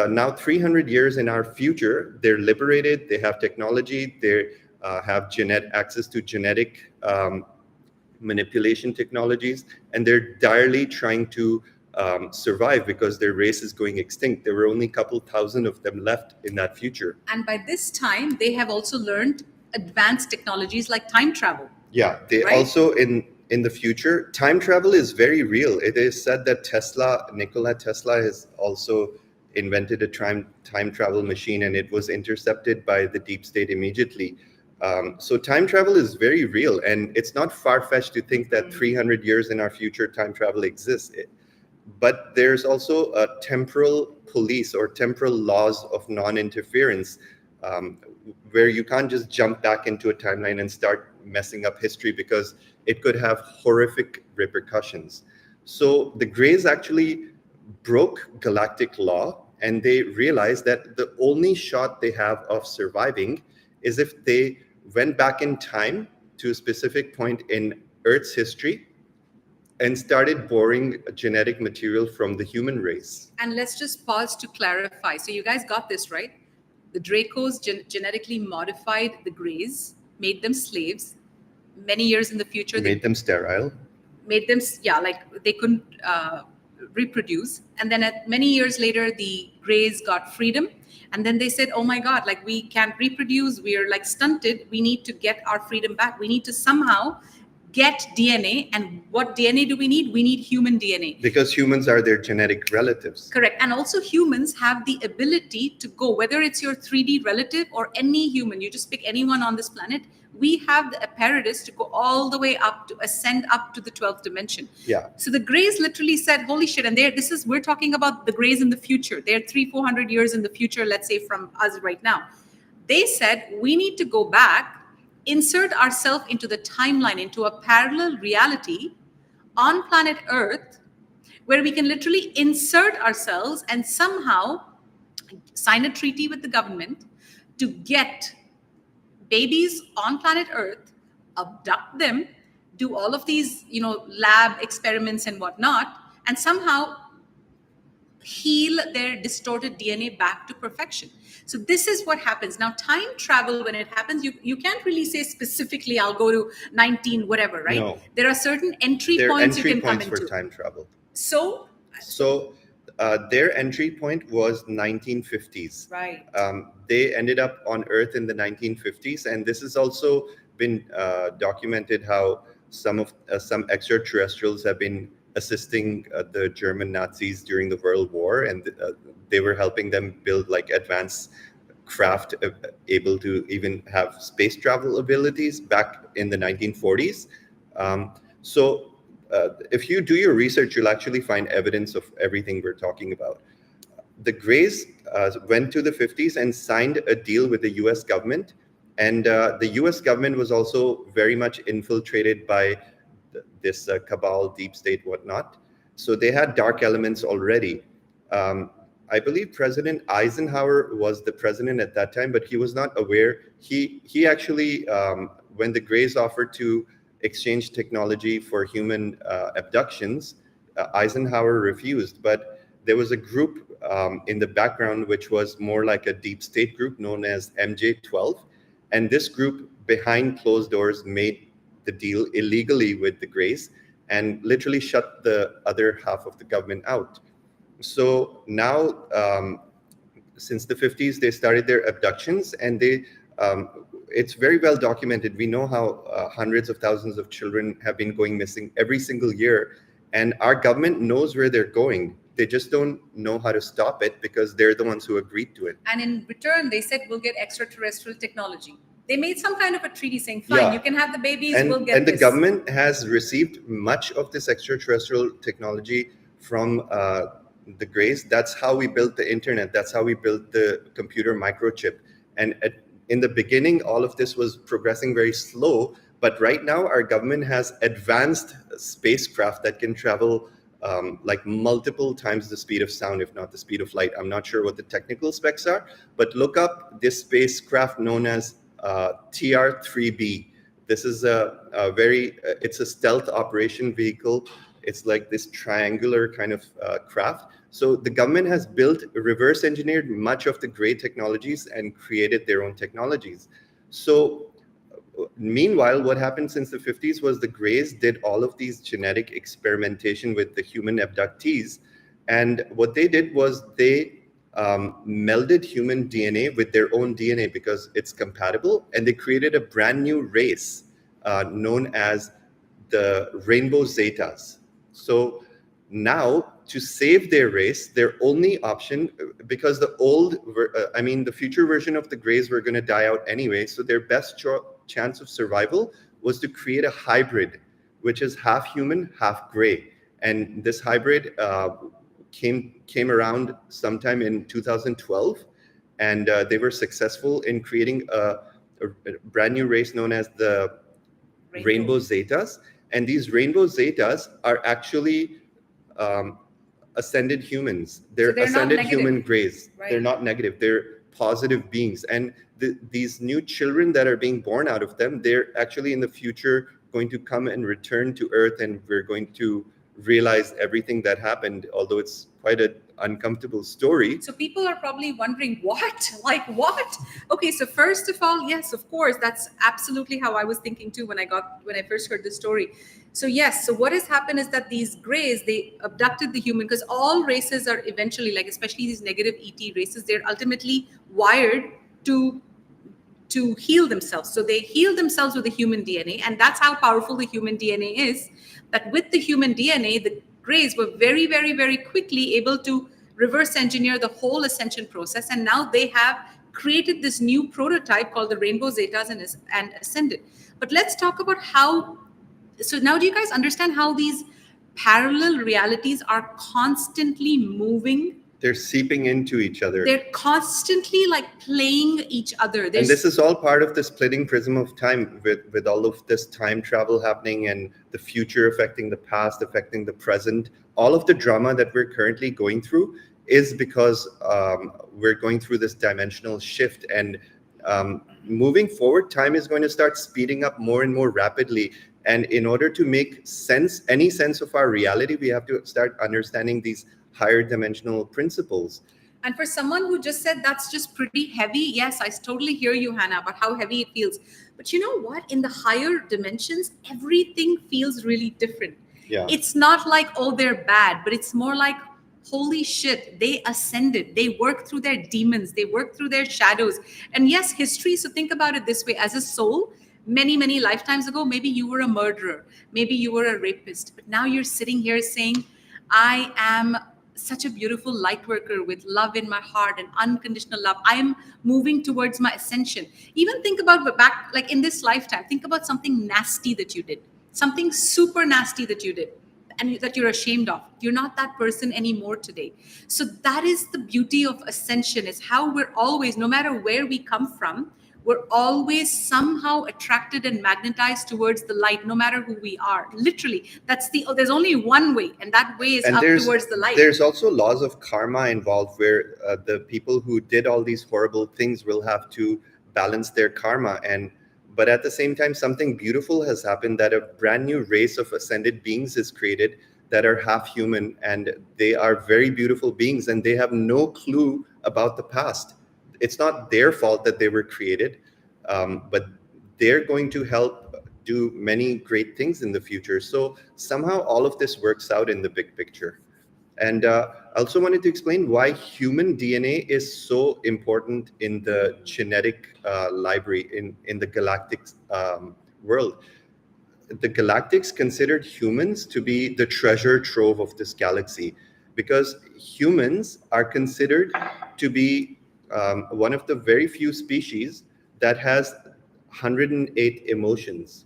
now 300 years in our future, they're liberated. They have technology. They have access to genetic manipulation technologies, and they're direly trying to survive because their race is going extinct. There were only a couple thousand of them left in that future. And by this time, they have also learned advanced technologies like time travel. Yeah, they right? also in the future, time travel is very real. It is said that Nikola Tesla has also invented a time travel machine, and it was intercepted by the deep state immediately. So time travel is very real, and it's not far-fetched to think that 300 years in our future, time travel exists. But there's also a temporal police or temporal laws of non-interference, where you can't just jump back into a timeline and start messing up history because it could have horrific repercussions. So the Greys actually broke galactic law, and they realized that the only shot they have of surviving is if they went back in time to a specific point in Earth's history and started borrowing genetic material from the human race. And let's just pause to clarify. So you guys got this right? The Dracos genetically modified the Greys, made them slaves. Many years in the future, Made them sterile. made them, yeah, like they couldn't reproduce. And then many years later, the Greys got freedom. And then they said, oh my God, like we can't reproduce. We're like stunted. We need to get our freedom back. We need to somehow get DNA. And what DNA do we need? We need human DNA. Because humans are their genetic relatives. Correct. And also humans have the ability to go, whether it's your 3D relative or any human, you just pick anyone on this planet, we have the apparatus to go all the way up, to ascend up to the 12th dimension. Yeah. So the Greys literally said, holy shit. And we're talking about the Greys in the future. They're 300-400 years in the future, let's say, from us right now. They said, we need to go back, insert ourselves into the timeline, into a parallel reality on planet Earth, where we can literally insert ourselves and somehow sign a treaty with the government to get babies on planet Earth, abduct them, do all of these, lab experiments and whatnot, and somehow heal their distorted DNA back to perfection. So this is what happens. Now, time travel, when it happens, you can't really say specifically, I'll go to 19, whatever, right? No. There are certain entry There are points entry you can points come into. for time travel. So their entry point was 1950s. Right. They ended up on Earth in the 1950s, and this has also been documented how some extraterrestrials have been assisting the German Nazis during the World War, and they were helping them build like advanced craft able to even have space travel abilities back in the 1940s. If you do your research, you'll actually find evidence of everything we're talking about. The Greys went to the 50s and signed a deal with the US government. And the US government was also very much infiltrated by this cabal, deep state, whatnot. So they had dark elements already. I believe President Eisenhower was the president at that time, but he was not aware. He actually, when the Greys offered to exchange technology for human abductions, Eisenhower refused. But there was a group in the background which was more like a deep state group known as MJ-12. And this group behind closed doors made the deal illegally with the Greys and literally shut the other half of the government out. So now, since the 50s, they started their abductions, and it's very well documented. We know how hundreds of thousands of children have been going missing every single year, and our government knows where they're going. They just don't know how to stop it because they're the ones who agreed to it. And in return, they said, we'll get extraterrestrial technology. They made some kind of a treaty saying, fine, you can have the babies, we'll get and this. The government has received much of this extraterrestrial technology from the Greys. That's how we built the internet. That's how we built the computer microchip. And in the beginning, all of this was progressing very slow. But right now, our government has advanced spacecraft that can travel like multiple times the speed of sound, if not the speed of light. I'm not sure what the technical specs are, but look up this spacecraft known as TR-3B. This is it's a stealth operation vehicle. It's like this triangular kind of craft. So the government has built, reverse engineered much of the Grey technologies and created their own technologies. So meanwhile, what happened since the 50s was the Greys did all of these genetic experimentation with the human abductees. And what they did was they melded human DNA with their own DNA because it's compatible. And they created a brand new race known as the Rainbow Zetas. So now, to save their race, their only option, because the future version of the Greys were going to die out anyway, so their best chance of survival was to create a hybrid, which is half human, half Grey. And this hybrid came around sometime in 2012, and they were successful in creating a brand new race known as the Rainbow Zetas. And these Rainbow Zetas are actually um, ascended humans. So They're they're not ascended negative. human grays. Right. They're not negative. They're positive beings. And these new children that are being born out of them, they're actually in the future going to come and return to Earth, and we're going to realize everything that happened, although it's quite an uncomfortable story. So people are probably wondering, what? Like what? Okay, so first of all, yes, of course, that's absolutely how I was thinking too when I first heard the story. So yes, so what has happened is that these grays, they abducted the human, because all races are eventually, like especially these negative ET races, they're ultimately wired to heal themselves. So they heal themselves with the human DNA, and that's how powerful the human DNA is. That with the human DNA, the Greys were very, very, very quickly able to reverse engineer the whole ascension process, and now they have created this new prototype called the Rainbow Zetas and Ascended. But let's talk about how. So now, do you guys understand how these parallel realities are constantly moving? They're seeping into each other. They're constantly like playing each other. And this is all part of the splitting prism of time, with all of this time travel happening and the future affecting the past, affecting the present. All of the drama that we're currently going through is because we're going through this dimensional shift. And moving forward, time is going to start speeding up more and more rapidly. And in order to make sense, any sense of our reality, we have to start understanding these higher dimensional principles. And for someone who just said that's just pretty heavy, yes, I totally hear you, Hannah, about how heavy it feels. But you know what? In the higher dimensions, everything feels really different. Yeah. It's not like, oh, they're bad, but it's more like, holy shit, they ascended. They worked through their demons. They worked through their shadows. And yes, history. So think about it this way. As a soul, many, many lifetimes ago, maybe you were a murderer. Maybe you were a rapist. But now you're sitting here saying, I am such a beautiful light worker with love in my heart and unconditional love. I am moving towards my ascension. Even think about back, like in this lifetime, think about something nasty that you did, something super nasty that you did, and that you're ashamed of. You're not that person anymore today. So that is the beauty of ascension, is how we're always, no matter where we come from, we're always somehow attracted and magnetized towards the light, no matter who we are. Literally, there's only one way, and that way is up towards the light. There's also laws of karma involved, where the people who did all these horrible things will have to balance their karma. But at the same time, something beautiful has happened, that a brand new race of ascended beings is created that are half human, and they are very beautiful beings, and they have no clue about the past. It's not their fault that they were created, but they're going to help do many great things in the future. So somehow all of this works out in the big picture. And I also wanted to explain why human DNA is so important in the genetic library in the galactic world. The galactics considered humans to be the treasure trove of this galaxy, because humans are considered to be one of the very few species that has 108 emotions.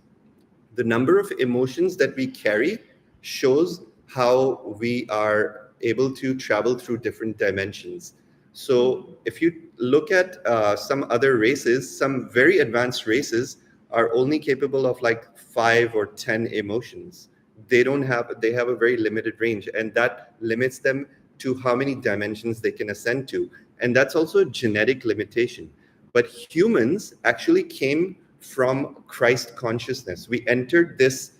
The number of emotions that we carry shows how we are able to travel through different dimensions. So if you look at some other races, some very advanced races are only capable of like 5 or 10 emotions. They have a very limited range, and that limits them to how many dimensions they can ascend to. And that's also a genetic limitation. But humans actually came from Christ consciousness. We entered this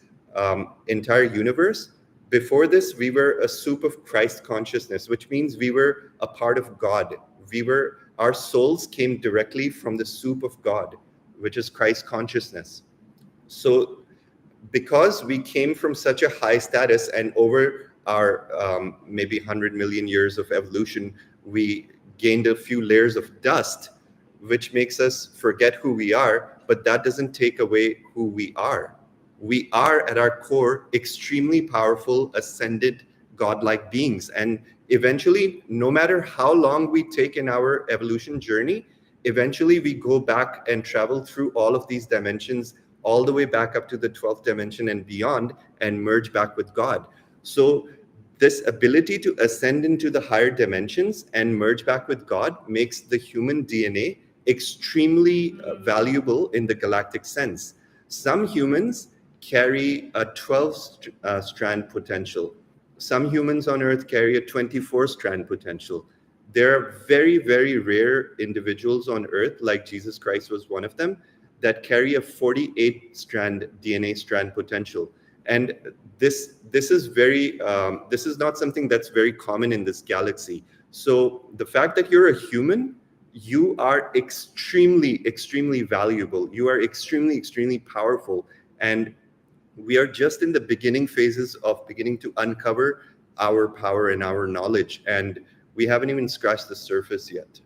entire universe. Before this, we were a soup of Christ consciousness, which means we were a part of God. Our souls came directly from the soup of God, which is Christ consciousness. So because we came from such a high status, and over our maybe 100 million years of evolution, we gained a few layers of dust, which makes us forget who we are, but that doesn't take away who we are. We are at our core extremely powerful, ascended, godlike beings. And eventually, no matter how long we take in our evolution journey, eventually we go back and travel through all of these dimensions, all the way back up to the 12th dimension and beyond, and merge back with God. So this ability to ascend into the higher dimensions and merge back with God makes the human DNA extremely valuable in the galactic sense. Some humans carry a 12 strand potential. some humans on Earth carry a 24-strand potential. There are very, very rare individuals on Earth, like Jesus Christ was one of them, that carry a 48-strand DNA strand potential. And this is very this is not something that's very common in this galaxy. So the fact that you're a human, you are extremely, extremely valuable. You are extremely, extremely powerful. And we are just in the beginning phases of beginning to uncover our power and our knowledge. And we haven't even scratched the surface yet.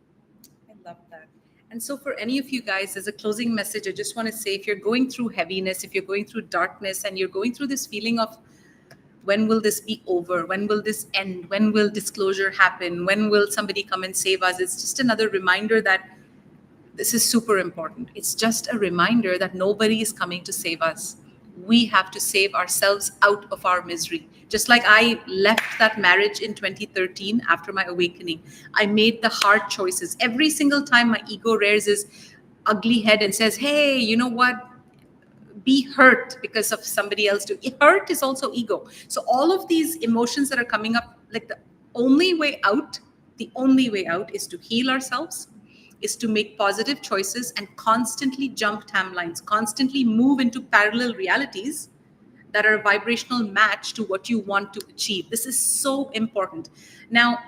I love that. And so, for any of you guys, as a closing message, I just want to say, if you're going through heaviness, if you're going through darkness, and you're going through this feeling of when will this be over? When will this end? When will disclosure happen? When will somebody come and save us? It's just another reminder that this is super important. It's just a reminder that nobody is coming to save us. We have to save ourselves out of our misery. Just like I left that marriage in 2013 after my awakening, I made the hard choices. Every single time my ego rears its ugly head and says, hey, you know what? Be hurt because of somebody else. Hurt is also ego. So all of these emotions that are coming up, like the only way out is to heal ourselves, is to make positive choices and constantly jump timelines, constantly move into parallel realities that are a vibrational match to what you want to achieve. This is so important. Now,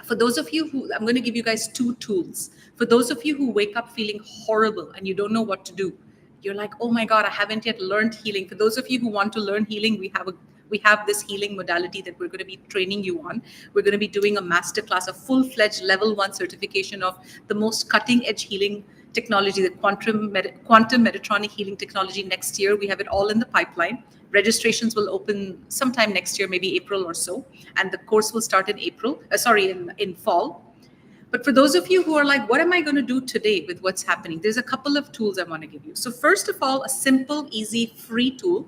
for those of you who, I'm going to give you guys 2 tools. For those of you who wake up feeling horrible and you don't know what to do, you're like, oh my God, I haven't yet learned healing. For those of you who want to learn healing, we have this healing modality that we're going to be training you on. We're going to be doing a masterclass, a full-fledged level 1 certification of the most cutting-edge healing technology, the quantum Metatronic healing technology next year. We have it all in the pipeline. Registrations will open sometime next year, maybe April or so. And the course will start in in fall. But for those of you who are like, what am I going to do today with what's happening? There's a couple of tools I want to give you. So first of all, a simple, easy, free tool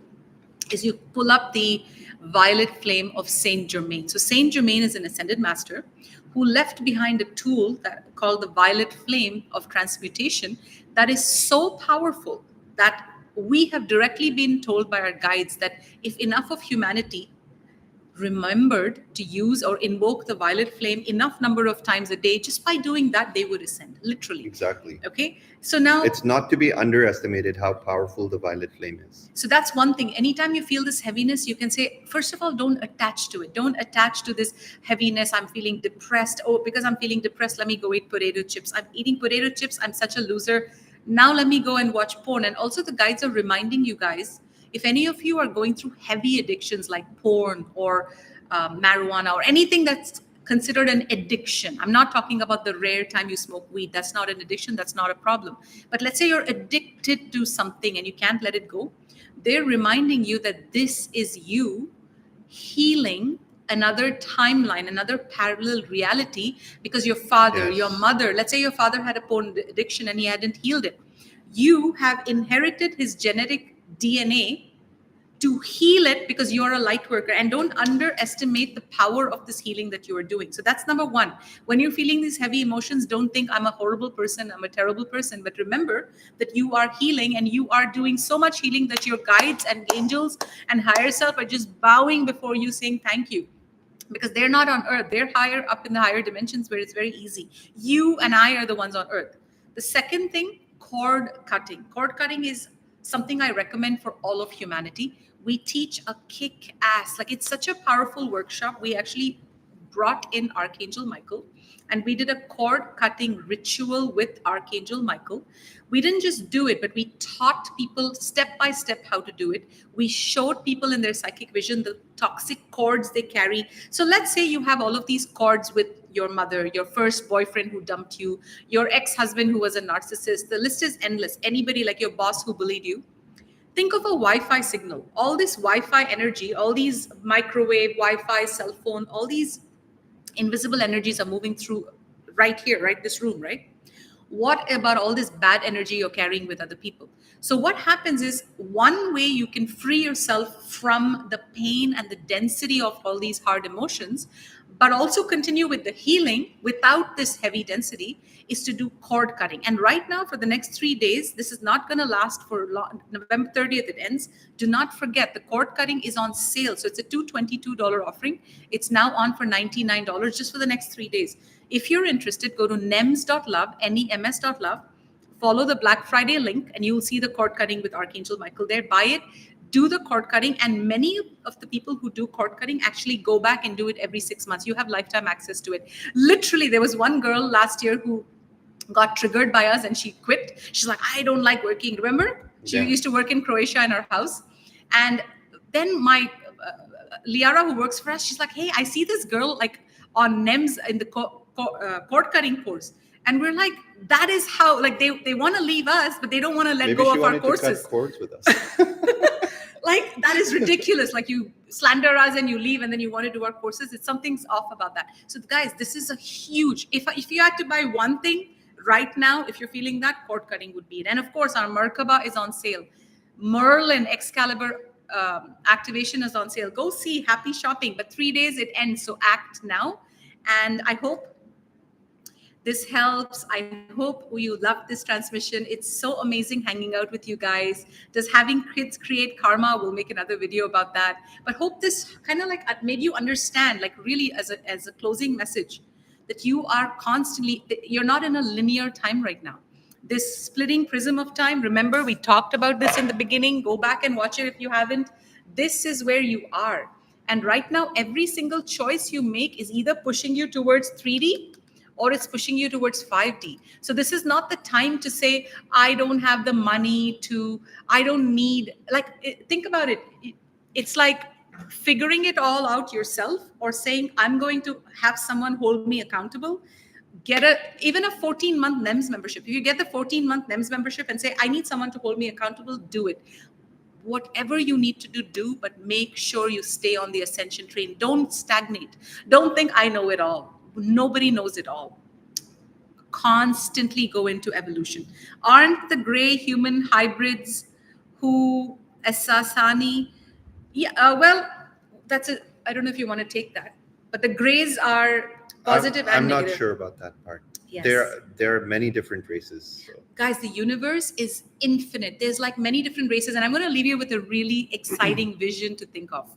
is you pull up the violet flame of Saint Germain. So Saint Germain is an ascended master who left behind a tool called the violet flame of transmutation that is so powerful that we have directly been told by our guides that if enough of humanity remembered to use or invoke the violet flame enough number of times a day, just by doing that, they would ascend, literally. Exactly. Okay. So now it's not to be underestimated how powerful the violet flame is. So that's one thing. Anytime you feel this heaviness, you can say, first of all, don't attach to it. Don't attach to this heaviness. I'm feeling depressed. Oh, because I'm feeling depressed, let me go eat potato chips. I'm eating potato chips. I'm such a loser. Now let me go and watch porn. And also the guides are reminding you guys, if any of you are going through heavy addictions like porn or marijuana or anything that's considered an addiction. I'm not talking about the rare time you smoke weed. That's not an addiction. That's not a problem. But let's say you're addicted to something and you can't let it go. They're reminding you that this is you healing another timeline, another parallel reality, because your father, Yes. your mother, let's say your father had a porn addiction and he hadn't healed it. You have inherited his genetic DNA to heal it because you're a light worker, and don't underestimate the power of this healing that you are doing. So that's number 1. When you're feeling these heavy emotions, don't think I'm a horrible person, I'm a terrible person, but remember that you are healing and you are doing so much healing that your guides and angels and higher self are just bowing before you saying thank you. Because they're not on earth, they're higher up in the higher dimensions where it's very easy. You and I are the ones on earth. The second thing, cord cutting. Cord cutting is something I recommend for all of humanity. We teach a kick-ass, like it's such a powerful workshop. We actually brought in Archangel Michael and we did a cord cutting ritual with Archangel Michael. We didn't just do it, but we taught people step by step how to do it. We showed people in their psychic vision the toxic cords they carry. So let's say you have all of these cords with your mother, your first boyfriend who dumped you, your ex-husband who was a narcissist. The list is endless. Anybody like your boss who bullied you. Think of a Wi-Fi signal. All this Wi-Fi energy, all these microwave, Wi-Fi, cell phone, all these invisible energies are moving through right here, right? This room, right? What about all this bad energy you're carrying with other people? So what happens is, one way you can free yourself from the pain and the density of all these hard emotions but also continue with the healing without this heavy density, is to do cord cutting. And right now, for the next 3 days, this is not going to last for long. November 30th, it ends. Do not forget, the cord cutting is on sale. So it's a $222 offering. It's now on for $99 just for the next 3 days. If you're interested, go to nems.love, nems.love, follow the Black Friday link, and you'll see the cord cutting with Archangel Michael there. Buy it. Do the cord cutting, and many of the people who do cord cutting actually go back and do it every 6 months. You have lifetime access to it. Literally, there was one girl last year who got triggered by us and she quit. She's like, I don't like working. Remember, she used to work in Croatia in her house. And then my Liara, who works for us, she's like, hey, I see this girl like on NEMS in the cord cutting course. And we're like, that is how, like, they want to leave us, but they don't want to let go of our courses. To cut cords with us. Like, that is ridiculous. Like, you slander us and you leave, and then you want to do our courses. It's something's off about that. So guys, this is a huge, if you had to buy one thing right now, if you're feeling that, cord cutting would be it. And of course, our Merkaba is on sale. Merlin Excalibur activation is on sale. Go see, happy shopping. But 3 days it ends, so act now. And I hope this helps. I hope you love this transmission. It's so amazing hanging out with you guys. Does having kids create karma? We'll make another video about that. But hope this kind of like made you understand, like really as a closing message, that you are constantly, you're not in a linear time right now. This splitting prism of time, remember we talked about this in the beginning. Go back and watch it if you haven't. This is where you are. And right now, every single choice you make is either pushing you towards 3D or it's pushing you towards 5D. So this is not the time to say, I don't have the money to, I don't need, like, think about it. It's like figuring it all out yourself, or saying, I'm going to have someone hold me accountable. Get even a 14-month NEMS membership. If you get the 14-month NEMS membership and say, I need someone to hold me accountable, do it. Whatever you need to do, but make sure you stay on the ascension train. Don't stagnate. Don't think I know it all. Nobody knows it all. Constantly go into evolution. Aren't the gray human hybrids who Asasani? Yeah, well, that's it. I don't know if you want to take that, but the grays are positive and negative. I'm not sure about that part. Yes. There are many different races. So. Guys, the universe is infinite. There's like many different races, and I'm going to leave you with a really exciting vision to think of.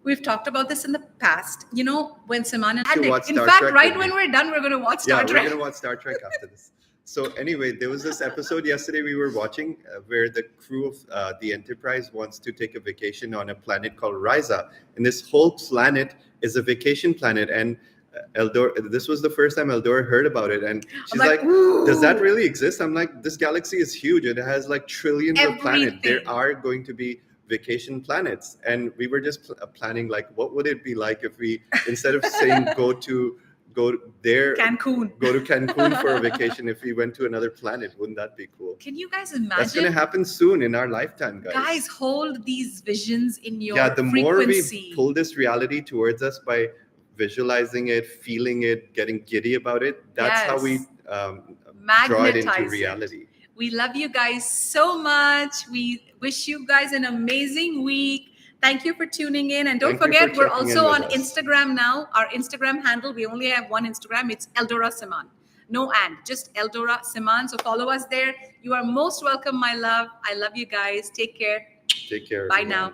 We've talked about this in the past. You know, when Siman and in fact, right when we're done, we're going to watch Star Trek. We're going to watch Star Trek after this. So anyway, there was this episode yesterday we were watching where the crew of the Enterprise wants to take a vacation on a planet called Risa. And this whole planet is a vacation planet. And EldoRa, this was the first time EldoRa heard about it. And she's like, does that really exist? I'm like, this galaxy is huge. It has like trillions of planets. There are going to be vacation planets. And we were just planning, like, what would it be like if we, instead of saying go to Cancun for a vacation, if we went to another planet? Wouldn't that be cool? Can you guys imagine? That's going to happen soon in our lifetime, guys. Guys, hold these visions in your the more we pull this reality towards us by visualizing it, feeling it, getting giddy about it, that's how we draw it into reality. We love you guys so much. We wish you guys an amazing week. Thank you for tuning in. And don't forget, we're also on Instagram now. Our Instagram handle, we only have one Instagram. It's EldoRa Siman. No and, just EldoRa Siman. So follow us there. You are most welcome, my love. I love you guys. Take care. Take care. Bye now.